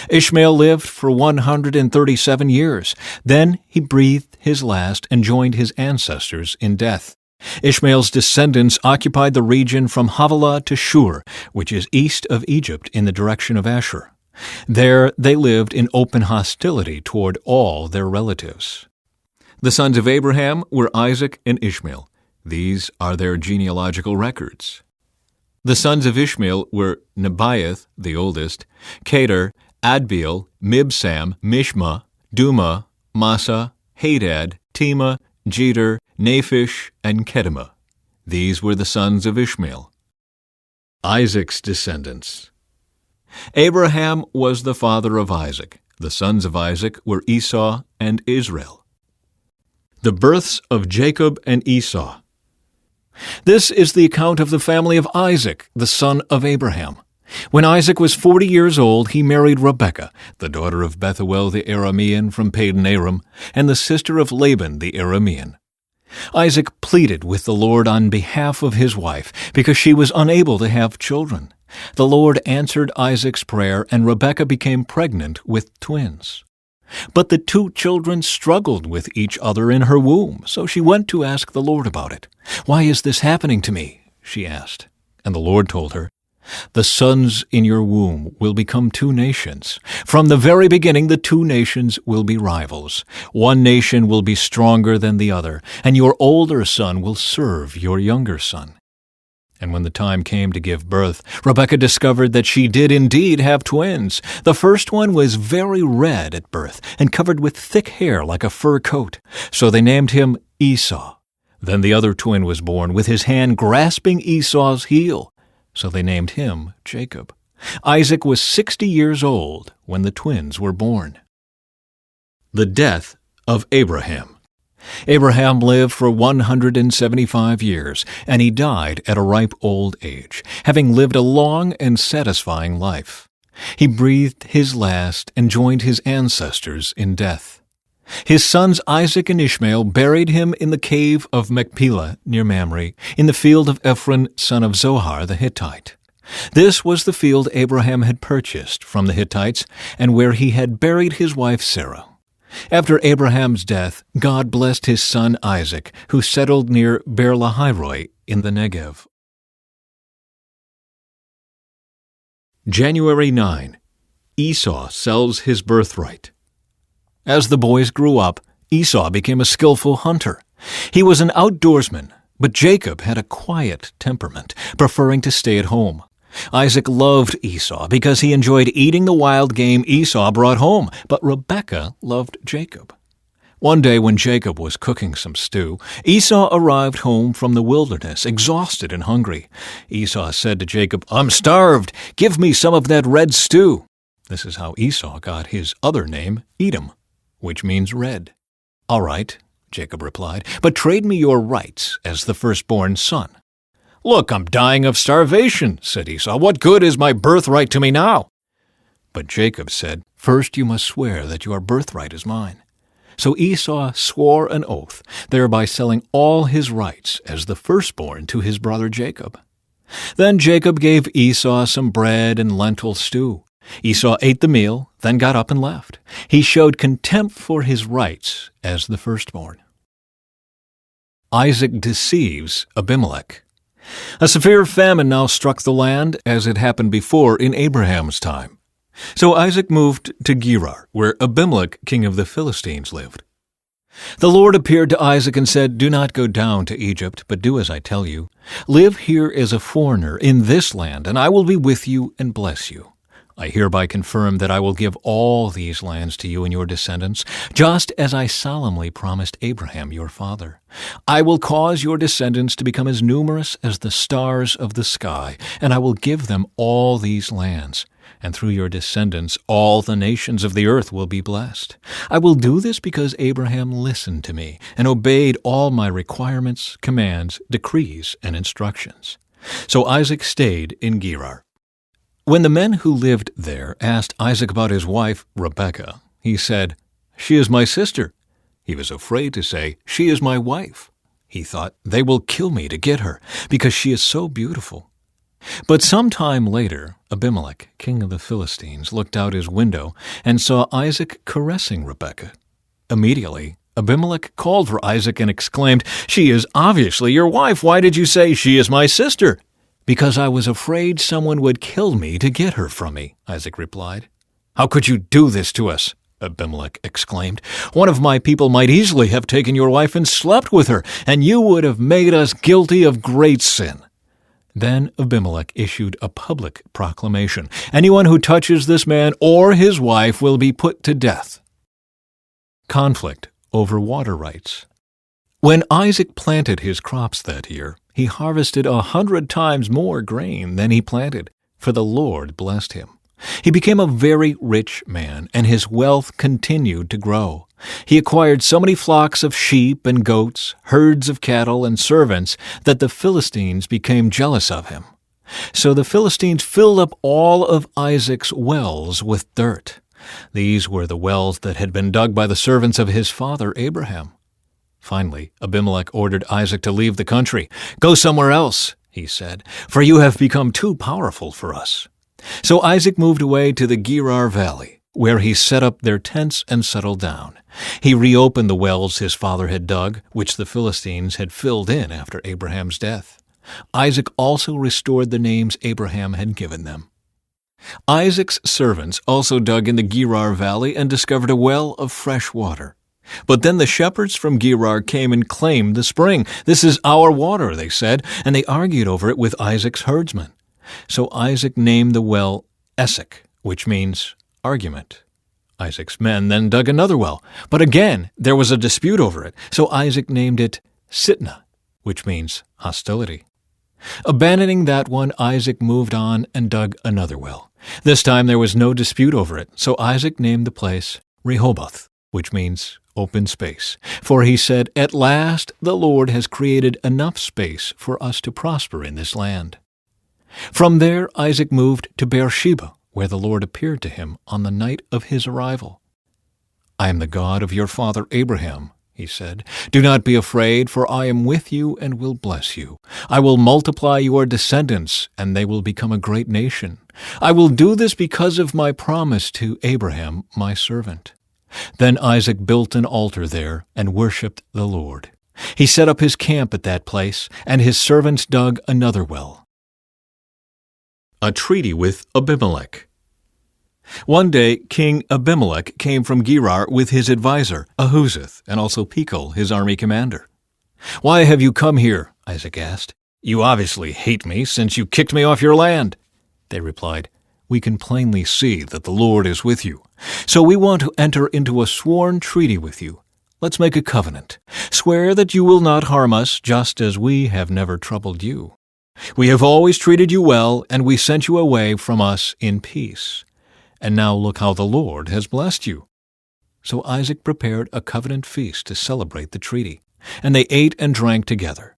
Ishmael lived for 137 years. Then he breathed his last and joined his ancestors in death. Ishmael's descendants occupied the region from Havilah to Shur, which is east of Egypt in the direction of Ashur. There they lived in open hostility toward all their relatives. The sons of Abraham were Isaac and Ishmael. These are their genealogical records. The sons of Ishmael were Nebaioth, the oldest, Kedar, Adbeel, Mibsam, Mishma, Duma, Massa, Hadad, Tema, Jeter, Naphish, and Kedemah. These were the sons of Ishmael. Isaac's descendants. Abraham was the father of Isaac. The sons of Isaac were Esau and Israel. The births of Jacob and Esau. This is the account of the family of Isaac, the son of Abraham. When Isaac was 40 years old, he married Rebekah, the daughter of Bethuel the Aramean from Padan Aram, and the sister of Laban the Aramean. Isaac pleaded with the Lord on behalf of his wife, because she was unable to have children. The Lord answered Isaac's prayer, and Rebekah became pregnant with twins. But the two children struggled with each other in her womb, so she went to ask the Lord about it. "Why is this happening to me?" she asked. And the Lord told her, "The sons in your womb will become two nations. From the very beginning, the two nations will be rivals. One nation will be stronger than the other, and your older son will serve your younger son." And when the time came to give birth, Rebekah discovered that she did indeed have twins. The first one was very red at birth and covered with thick hair like a fur coat, so they named him Esau. Then the other twin was born with his hand grasping Esau's heel, so they named him Jacob. Isaac was 60 years old when the twins were born. The death of Abraham. Abraham lived for 175 years, and he died at a ripe old age, having lived a long and satisfying life. He breathed his last and joined his ancestors in death. His sons Isaac and Ishmael buried him in the cave of Machpelah near Mamre, in the field of Ephron, son of Zohar the Hittite. This was the field Abraham had purchased from the Hittites, and where he had buried his wife Sarah. After Abraham's death, God blessed his son Isaac, who settled near Beer-lahai-roi in the Negev. January 9. Esau sells his birthright. As the boys grew up, Esau became a skillful hunter. He was an outdoorsman, but Jacob had a quiet temperament, preferring to stay at home. Isaac loved Esau because he enjoyed eating the wild game Esau brought home, but Rebekah loved Jacob. One day when Jacob was cooking some stew, Esau arrived home from the wilderness, exhausted and hungry. Esau said to Jacob, "I'm starved. Give me some of that red stew." This is how Esau got his other name, Edom, which means red. "All right," Jacob replied, "but trade me your rights as the firstborn son." "Look, I'm dying of starvation," said Esau. "What good is my birthright to me now?" But Jacob said, "First you must swear that your birthright is mine." So Esau swore an oath, thereby selling all his rights as the firstborn to his brother Jacob. Then Jacob gave Esau some bread and lentil stew. Esau ate the meal, then got up and left. He showed contempt for his rights as the firstborn. Isaac deceives Abimelech. A severe famine now struck the land, as it happened before in Abraham's time. So Isaac moved to Gerar, where Abimelech, king of the Philistines, lived. The Lord appeared to Isaac and said, "Do not go down to Egypt, but do as I tell you. Live here as a foreigner in this land, and I will be with you and bless you. I hereby confirm that I will give all these lands to you and your descendants, just as I solemnly promised Abraham your father. I will cause your descendants to become as numerous as the stars of the sky, and I will give them all these lands. And through your descendants all the nations of the earth will be blessed. I will do this because Abraham listened to me and obeyed all my requirements, commands, decrees, and instructions." So Isaac stayed in Gerar. When the men who lived there asked Isaac about his wife, Rebekah, he said, "She is my sister." He was afraid to say, "She is my wife." He thought, "They will kill me to get her, because she is so beautiful." But some time later, Abimelech, king of the Philistines, looked out his window and saw Isaac caressing Rebekah. Immediately, Abimelech called for Isaac and exclaimed, "She is obviously your wife. Why did you say she is my sister?" "Because I was afraid someone would kill me to get her from me," Isaac replied. "How could you do this to us?" Abimelech exclaimed. "One of my people might easily have taken your wife and slept with her, and you would have made us guilty of great sin." Then Abimelech issued a public proclamation. "Anyone who touches this man or his wife will be put to death." Conflict over water rights. When Isaac planted his crops that year, he harvested 100 times more grain than he planted, for the Lord blessed him. He became a very rich man, and his wealth continued to grow. He acquired so many flocks of sheep and goats, herds of cattle and servants, that the Philistines became jealous of him. So the Philistines filled up all of Isaac's wells with dirt. These were the wells that had been dug by the servants of his father Abraham. Finally, Abimelech ordered Isaac to leave the country. "Go somewhere else," he said, "for you have become too powerful for us." So Isaac moved away to the Gerar Valley, where he set up their tents and settled down. He reopened the wells his father had dug, which the Philistines had filled in after Abraham's death. Isaac also restored the names Abraham had given them. Isaac's servants also dug in the Gerar Valley and discovered a well of fresh water. But then the shepherds from Gerar came and claimed the spring. "This is our water," they said, and they argued over it with Isaac's herdsmen. So Isaac named the well Esek, which means argument. Isaac's men then dug another well, but again there was a dispute over it, so Isaac named it Sitnah, which means hostility. Abandoning that one, Isaac moved on and dug another well. This time there was no dispute over it, so Isaac named the place Rehoboth, which means open space. For he said, "At last the Lord has created enough space for us to prosper in this land." From there Isaac moved to Beersheba, where the Lord appeared to him on the night of his arrival. "I am the God of your father Abraham," he said. "Do not be afraid, for I am with you and will bless you. I will multiply your descendants, and they will become a great nation. I will do this because of my promise to Abraham, my servant." Then Isaac built an altar there and worshipped the Lord. He set up his camp at that place, and his servants dug another well. A treaty with Abimelech. One day King Abimelech came from Gerar with his advisor, Ahuzzath, and also Pekal, his army commander. "Why have you come here?" Isaac asked. "You obviously hate me since you kicked me off your land." They replied, "We can plainly see that the Lord is with you. So we want to enter into a sworn treaty with you. Let's make a covenant. Swear that you will not harm us, just as we have never troubled you. We have always treated you well, and we sent you away from us in peace. And now look how the Lord has blessed you." So Isaac prepared a covenant feast to celebrate the treaty, and they ate and drank together.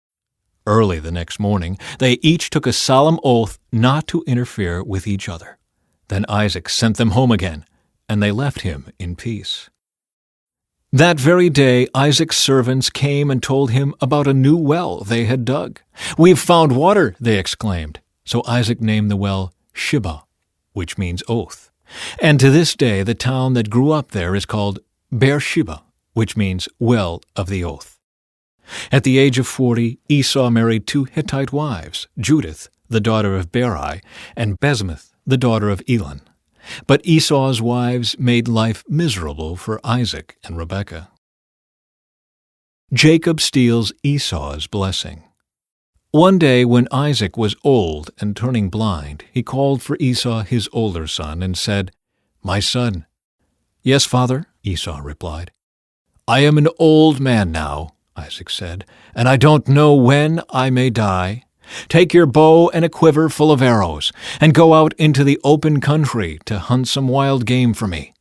Early the next morning, they each took a solemn oath not to interfere with each other. Then Isaac sent them home again, and they left him in peace. That very day Isaac's servants came and told him about a new well they had dug. "We've found water," they exclaimed. So Isaac named the well Shibah, which means oath. And to this day the town that grew up there is called Beersheba, which means well of the oath. At the age of 40, Esau married 2 Hittite wives, Judith, the daughter of Berai, and Basemath, the daughter of Elon. But Esau's wives made life miserable for Isaac and Rebekah. Jacob steals Esau's blessing. One day when Isaac was old and turning blind, he called for Esau, his older son, and said, "My son." "Yes, father," Esau replied. "I am an old man now," Isaac said, "and I don't know when I may die. Take your bow and a quiver full of arrows, and go out into the open country to hunt some wild game for me.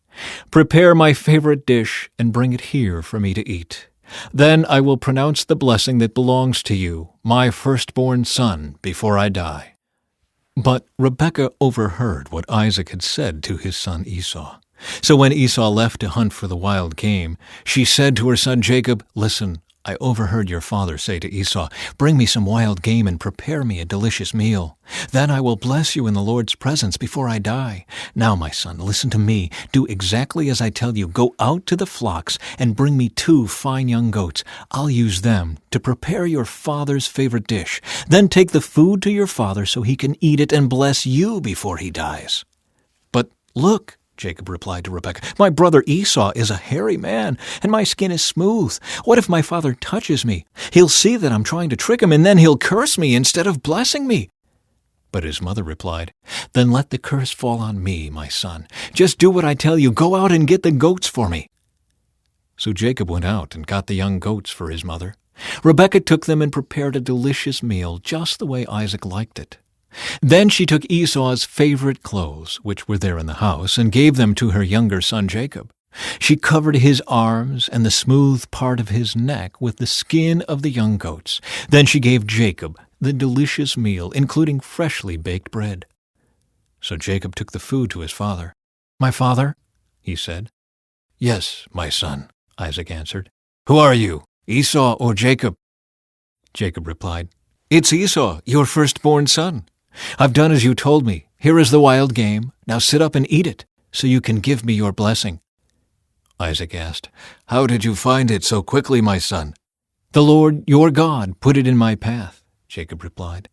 Prepare my favorite dish and bring it here for me to eat. Then I will pronounce the blessing that belongs to you, my firstborn son, before I die." But Rebekah overheard what Isaac had said to his son Esau. So when Esau left to hunt for the wild game, she said to her son Jacob, "Listen, I overheard your father say to Esau, 'Bring me some wild game and prepare me a delicious meal. Then I will bless you in the Lord's presence before I die. Now, my son, listen to me. Do exactly as I tell you. Go out to the flocks and bring me 2 fine young goats. I'll use them to prepare your father's favorite dish. Then take the food to your father so he can eat it and bless you before he dies.' 'But look,' Jacob replied to Rebekah, 'my brother Esau is a hairy man, and my skin is smooth. What if my father touches me? He'll see that I'm trying to trick him, and then he'll curse me instead of blessing me.' But his mother replied, 'Then let the curse fall on me, my son. Just do what I tell you. Go out and get the goats for me.' So Jacob went out and got the young goats for his mother. Rebekah took them and prepared a delicious meal, just the way Isaac liked it. Then she took Esau's favorite clothes, which were there in the house, and gave them to her younger son Jacob. She covered his arms and the smooth part of his neck with the skin of the young goats. Then she gave Jacob the delicious meal, including freshly baked bread. So Jacob took the food to his father. 'My father?' he said. 'Yes, my son,' Isaac answered. 'Who are you, Esau or Jacob?' Jacob replied, 'It's Esau, your firstborn son. I've done as you told me. Here is the wild game. Now sit up and eat it, so you can give me your blessing.' Isaac asked, 'How did you find it so quickly, my son?' 'The Lord your God put it in my path,' Jacob replied.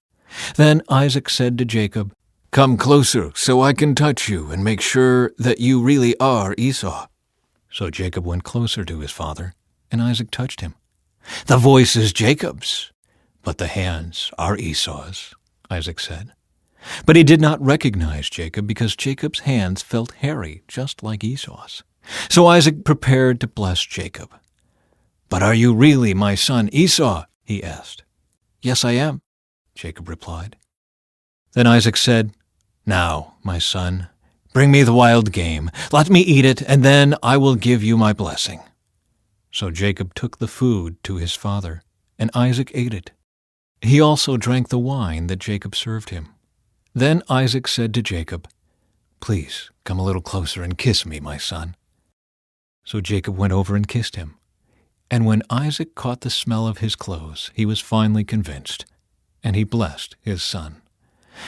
Then Isaac said to Jacob, 'Come closer so I can touch you and make sure that you really are Esau.' So Jacob went closer to his father, and Isaac touched him. 'The voice is Jacob's, but the hands are Esau's,' Isaac said. But he did not recognize Jacob because Jacob's hands felt hairy, just like Esau's. So Isaac prepared to bless Jacob. 'But are you really my son Esau?' he asked. 'Yes, I am,' Jacob replied. Then Isaac said, 'Now, my son, bring me the wild game. Let me eat it, and then I will give you my blessing.' So Jacob took the food to his father, and Isaac ate it. He also drank the wine that Jacob served him. Then Isaac said to Jacob, 'Please come a little closer and kiss me, my son.' So Jacob went over and kissed him. And when Isaac caught the smell of his clothes, he was finally convinced, and he blessed his son.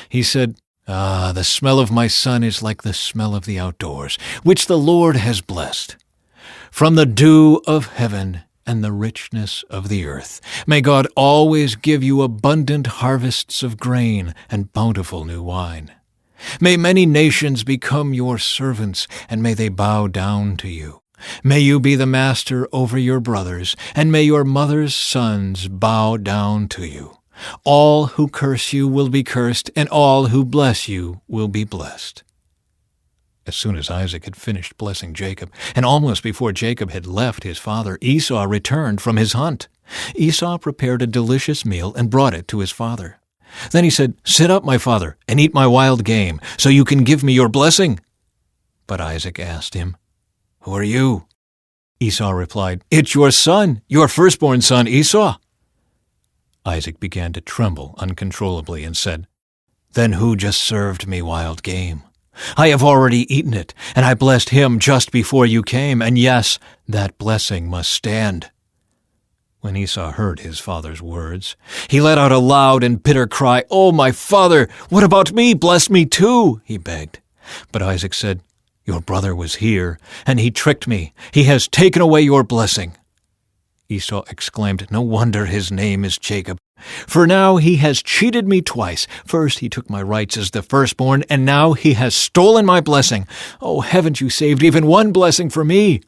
He said, 'Ah, the smell of my son is like the smell of the outdoors, which the Lord has blessed. From the dew of heaven and the richness of the earth, may God always give you abundant harvests of grain and bountiful new wine. May many nations become your servants, and may they bow down to you. May you be the master over your brothers, and may your mother's sons bow down to you. All who curse you will be cursed, and all who bless you will be blessed.' As soon as Isaac had finished blessing Jacob, and almost before Jacob had left his father, Esau returned from his hunt. Esau prepared a delicious meal and brought it to his father. Then he said, 'Sit up, my father, and eat my wild game, so you can give me your blessing.' But Isaac asked him, 'Who are you?' Esau replied, 'It's your son, your firstborn son Esau.' Isaac began to tremble uncontrollably and said, 'Then who just served me wild game? I have already eaten it, and I blessed him just before you came, and yes, that blessing must stand.' When Esau heard his father's words, he let out a loud and bitter cry. 'Oh, my father, what about me? Bless me too,' he begged. But Isaac said, 'Your brother was here, and he tricked me. He has taken away your blessing.' Esau exclaimed, 'No wonder his name is Jacob, for now he has cheated me twice. First he took my rights as the firstborn, and now he has stolen my blessing. Oh, haven't you saved even one blessing for me?'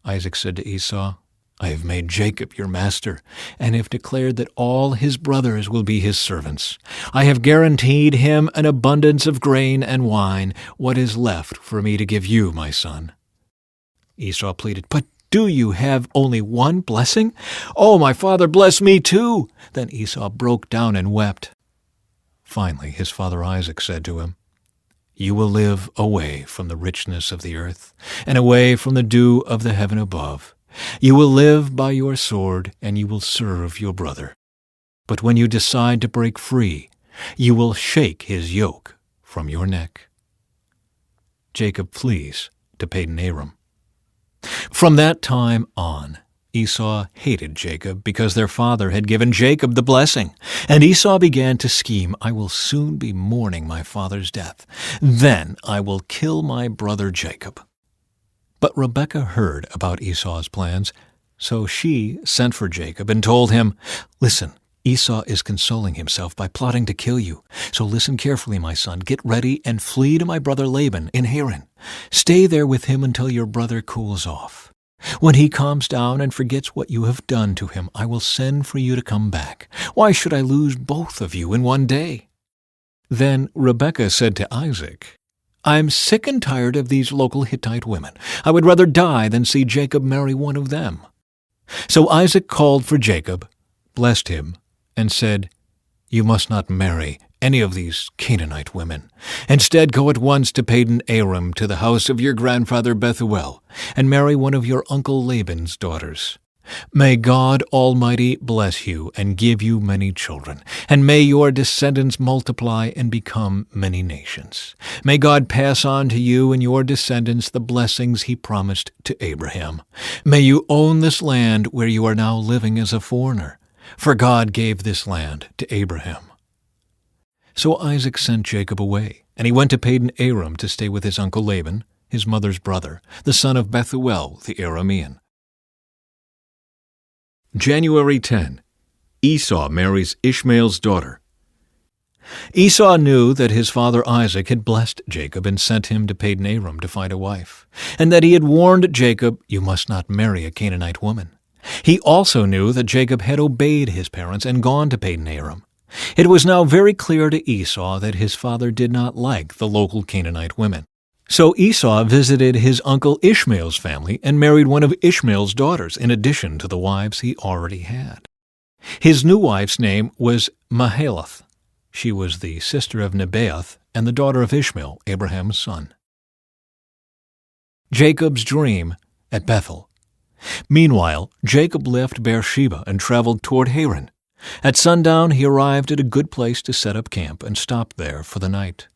Isaac said to Esau, 'I have made Jacob your master, and have declared that all his brothers will be his servants. I have guaranteed him an abundance of grain and wine, what is left for me to give you, my son.' Esau pleaded, 'But do you have only one blessing? Oh, my father, bless me too!' Then Esau broke down and wept. Finally, his father Isaac said to him, 'You will live away from the richness of the earth, and away from the dew of the heaven above. You will live by your sword, and you will serve your brother. But when you decide to break free, you will shake his yoke from your neck.' Jacob flees to Padan Aram. From that time on, Esau hated Jacob because their father had given Jacob the blessing. And Esau began to scheme, I will soon be mourning my father's death. Then I will kill my brother Jacob. But Rebekah heard about Esau's plans, so she sent for Jacob and told him, Listen, Esau is consoling himself by plotting to kill you. So listen carefully, my son. Get ready and flee to my brother Laban in Haran. Stay there with him until your brother cools off. When he calms down and forgets what you have done to him, I will send for you to come back. Why should I lose both of you in one day? Then Rebekah said to Isaac, I'm sick and tired of these local Hittite women. I would rather die than see Jacob marry one of them. So Isaac called for Jacob, blessed him, and said, You must not marry any of these Canaanite women. Instead, go at once to Padan Aram, to the house of your grandfather Bethuel, and marry one of your uncle Laban's daughters. May God Almighty bless you and give you many children, and may your descendants multiply and become many nations. May God pass on to you and your descendants the blessings he promised to Abraham. May you own this land where you are now living as a foreigner, for God gave this land to Abraham. So Isaac sent Jacob away, and he went to Padan Aram to stay with his uncle Laban, his mother's brother, the son of Bethuel the Aramean. January 10. Esau marries Ishmael's daughter. Esau knew that his father Isaac had blessed Jacob and sent him to Padan Aram to find a wife, and that he had warned Jacob, You must not marry a Canaanite woman. He also knew that Jacob had obeyed his parents and gone to Padan Aram. It was now very clear to Esau that his father did not like the local Canaanite women. So Esau visited his uncle Ishmael's family and married one of Ishmael's daughters in addition to the wives he already had. His new wife's name was Mahalath. She was the sister of Nebaioth and the daughter of Ishmael, Abraham's son. Jacob's dream at Bethel. Meanwhile, Jacob left Beersheba and traveled toward Haran. At sundown he arrived at a good place to set up camp and stopped there for the night.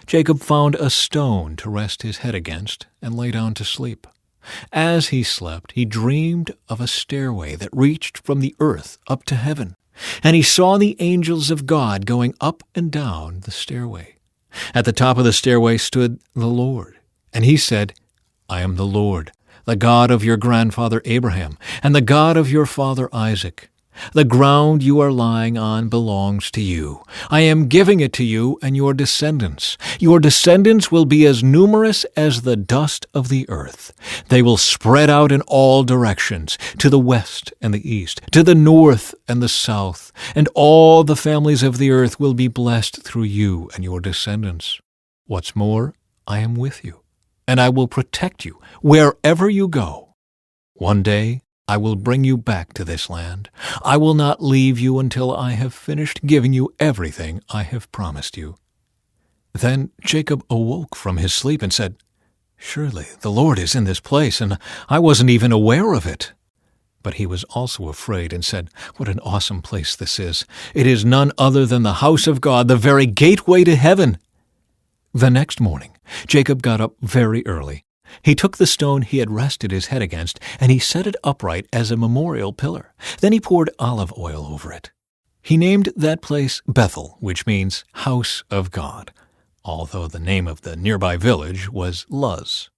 Jacob found a stone to rest his head against and lay down to sleep. As he slept, he dreamed of a stairway that reached from the earth up to heaven, and he saw the angels of God going up and down the stairway. At the top of the stairway stood the Lord, and he said, I am the Lord, the God of your grandfather Abraham, and the God of your father Isaac. The ground you are lying on belongs to you. I am giving it to you and your descendants. Your descendants will be as numerous as the dust of the earth. They will spread out in all directions, to the west and the east, to the north and the south, and all the families of the earth will be blessed through you and your descendants. What's more, I am with you, and I will protect you wherever you go. One day, I will bring you back to this land. I will not leave you until I have finished giving you everything I have promised you. Then Jacob awoke from his sleep and said, Surely the Lord is in this place, and I wasn't even aware of it. But he was also afraid and said, What an awesome place this is. It is none other than the house of God, the very gateway to heaven. The next morning, Jacob got up very early. He took the stone he had rested his head against, and he set it upright as a memorial pillar. Then he poured olive oil over it. He named that place Bethel, which means house of God, although the name of the nearby village was Luz.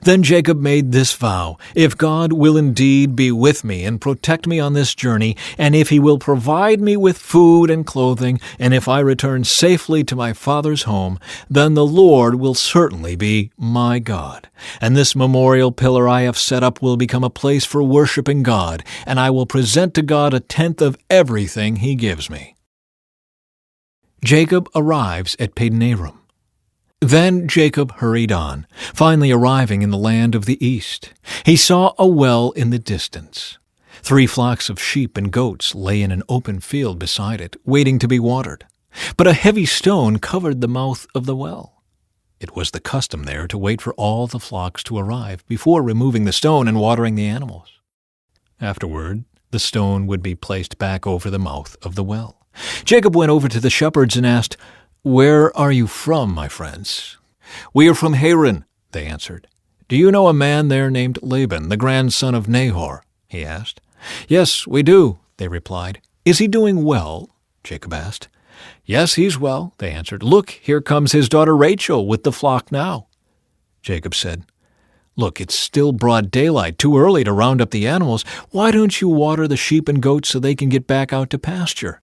Then Jacob made this vow, If God will indeed be with me and protect me on this journey, and if he will provide me with food and clothing, and if I return safely to my father's home, then the Lord will certainly be my God. And this memorial pillar I have set up will become a place for worshiping God, and I will present to God 1/10 of everything he gives me. Jacob arrives at Padan Aram. Then Jacob hurried on, finally arriving in the land of the east. He saw a well in the distance. 3 flocks of sheep and goats lay in an open field beside it, waiting to be watered. But a heavy stone covered the mouth of the well. It was the custom there to wait for all the flocks to arrive before removing the stone and watering the animals. Afterward, the stone would be placed back over the mouth of the well. Jacob went over to the shepherds and asked, Where are you from, my friends? We are from Haran, they answered. Do you know a man there named Laban, the grandson of Nahor? he asked. "Yes, we do," they replied. "Is he doing well?" Jacob asked. "Yes, he's well," they answered. "Look, here comes his daughter Rachel with the flock now." Jacob said, "Look, it's still broad daylight, too early to round up the animals. Why don't you water the sheep and goats so they can get back out to pasture?"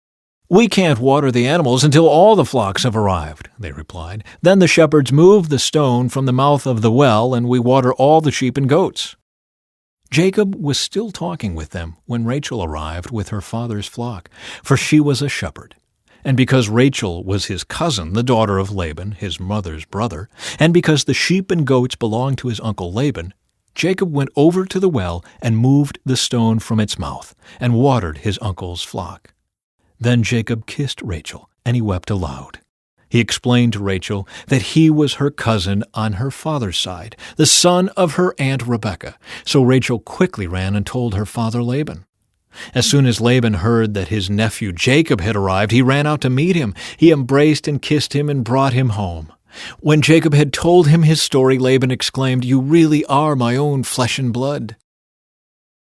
"We can't water the animals until all the flocks have arrived," they replied. "Then the shepherds move the stone from the mouth of the well, and we water all the sheep and goats." Jacob was still talking with them when Rachel arrived with her father's flock, for she was a shepherd. And because Rachel was his cousin, the daughter of Laban, his mother's brother, and because the sheep and goats belonged to his uncle Laban, Jacob went over to the well and moved the stone from its mouth and watered his uncle's flock. Then Jacob kissed Rachel, and he wept aloud. He explained to Rachel that he was her cousin on her father's side, the son of her aunt Rebekah. So Rachel quickly ran and told her father Laban. As soon as Laban heard that his nephew Jacob had arrived, he ran out to meet him. He embraced and kissed him and brought him home. When Jacob had told him his story, Laban exclaimed, "You really are my own flesh and blood."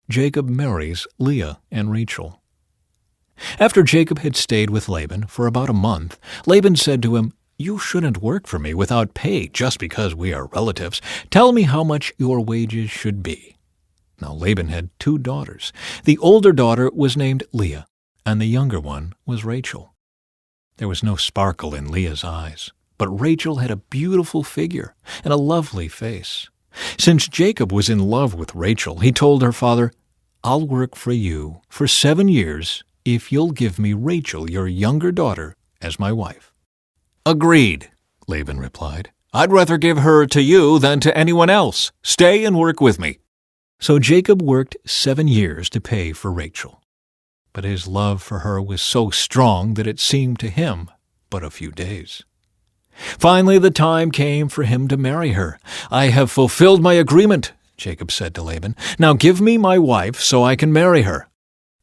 Jacob marries Leah and Rachel. After Jacob had stayed with Laban for about a month, Laban said to him, "You shouldn't work for me without pay just because we are relatives. Tell me how much your wages should be." Now Laban had 2 daughters. The older daughter was named Leah, and the younger one was Rachel. There was no sparkle in Leah's eyes, but Rachel had a beautiful figure and a lovely face. Since Jacob was in love with Rachel, he told her father, "I'll work for you for 7 years if you'll give me Rachel, your younger daughter, as my wife." "Agreed," Laban replied. "I'd rather give her to you than to anyone else. Stay and work with me." So Jacob worked 7 years to pay for Rachel. But his love for her was so strong that it seemed to him but a few days. Finally the time came for him to marry her. "I have fulfilled my agreement," Jacob said to Laban. "Now give me my wife so I can marry her."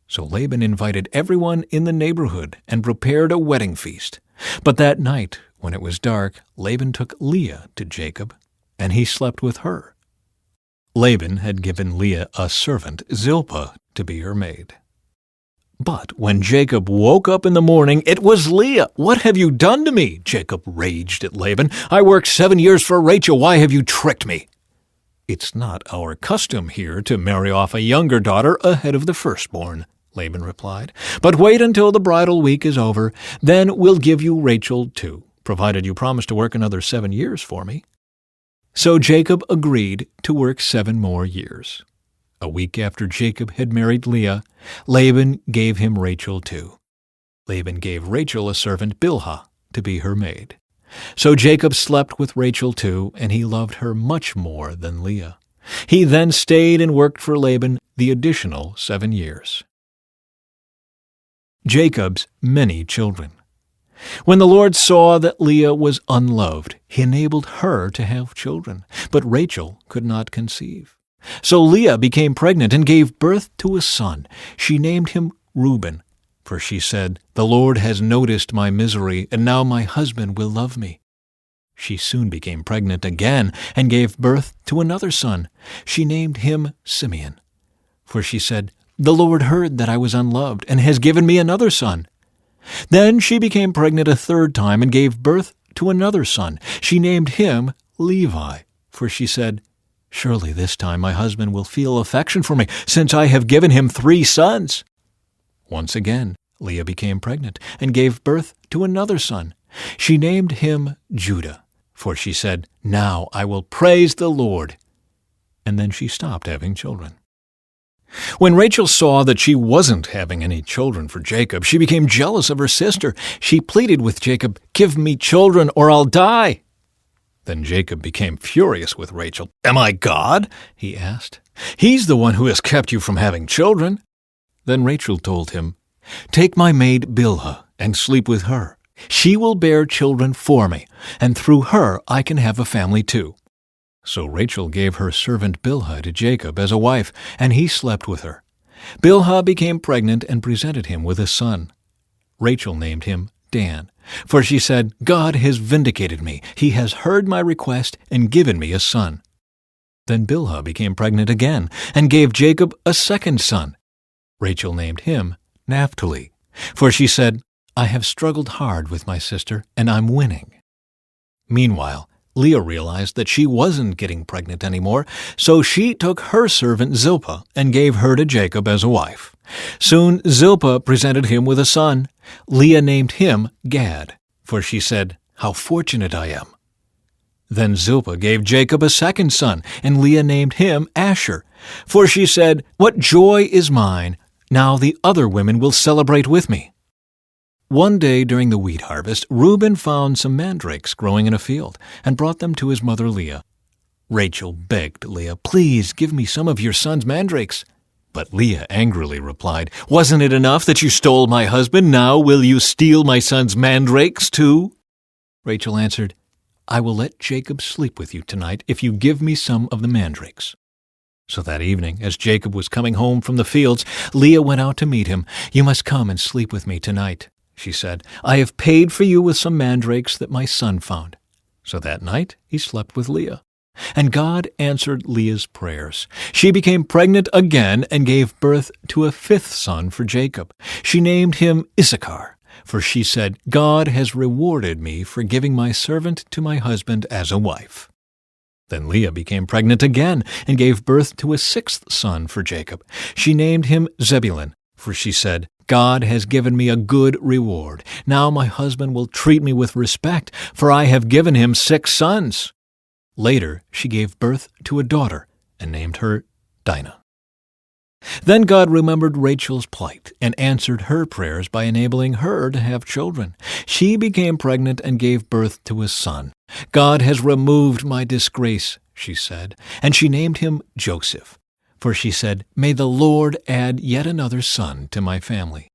So Laban invited everyone in the neighborhood and prepared a wedding feast. But that night, when it was dark, Laban took Leah to Jacob, and he slept with her. Laban had given Leah a servant, Zilpah, to be her maid. But when Jacob woke up in the morning, it was Leah. "What have you done to me?" Jacob raged at Laban. "I worked 7 years for Rachel. Why have you tricked me?" "It's not our custom here to marry off a younger daughter ahead of the firstborn," Laban replied. "But wait until the bridal week is over. Then we'll give you Rachel too, provided you promise to work another 7 years for me." So Jacob agreed to work 7 more years. A week after Jacob had married Leah, Laban gave him Rachel too. Laban gave Rachel a servant, Bilhah, to be her maid. So Jacob slept with Rachel too, and he loved her much more than Leah. He then stayed and worked for Laban the additional 7 years. Jacob's many children. When the Lord saw that Leah was unloved, he enabled her to have children, but Rachel could not conceive. So Leah became pregnant and gave birth to a son. She named him Reuben, for she said, "The Lord has noticed my misery, and now my husband will love me." She soon became pregnant again and gave birth to another son. She named him Simeon, for she said, "The Lord heard that I was unloved and has given me another son." Then she became pregnant a 3rd time and gave birth to another son. She named him Levi, for she said, "Surely this time my husband will feel affection for me, since I have given him 3 sons." Once again, Leah became pregnant and gave birth to another son. She named him Judah, for she said, "Now I will praise the Lord." And then she stopped having children. When Rachel saw that she wasn't having any children for Jacob, she became jealous of her sister. She pleaded with Jacob, "Give me children or I'll die." Then Jacob became furious with Rachel. "Am I God?" he asked. "He's the one who has kept you from having children." Then Rachel told him, "Take my maid Bilhah and sleep with her. She will bear children for me, and through her I can have a family too." So Rachel gave her servant Bilhah to Jacob as a wife, and he slept with her. Bilhah became pregnant and presented him with a son. Rachel named him Dan, for she said, "God has vindicated me. He has heard my request and given me a son." Then Bilhah became pregnant again and gave Jacob a second son. Rachel named him Naphtali, for she said, I have struggled hard with my sister, and I'm winning. Meanwhile, Leah realized that she wasn't getting pregnant anymore, so she took her servant Zilpah and gave her to Jacob as a wife. Soon Zilpah presented him with a son. Leah named him Gad, for she said, How fortunate I am. Then Zilpah gave Jacob a second son, and Leah named him Asher, for she said, What joy is mine! Now the other women will celebrate with me. One day during the wheat harvest, Reuben found some mandrakes growing in a field and brought them to his mother Leah. Rachel begged Leah, Please give me some of your son's mandrakes. But Leah angrily replied, Wasn't it enough that you stole my husband? Now will you steal my son's mandrakes too? Rachel answered, I will let Jacob sleep with you tonight if you give me some of the mandrakes. So that evening, as Jacob was coming home from the fields, Leah went out to meet him. You must come and sleep with me tonight, she said. I have paid for you with some mandrakes that my son found. So that night he slept with Leah. And God answered Leah's prayers. She became pregnant again and gave birth to a fifth son for Jacob. She named him Issachar, for she said, God has rewarded me for giving my servant to my husband as a wife. Then Leah became pregnant again and gave birth to a sixth son for Jacob. She named him Zebulun, for she said, God has given me a good reward. Now my husband will treat me with respect, for I have given him 6 sons. Later she gave birth to a daughter and named her Dinah. Then God remembered Rachel's plight and answered her prayers by enabling her to have children. She became pregnant and gave birth to a son. God has removed my disgrace, she said, and she named him Joseph. For she said, May the Lord add yet another son to my family.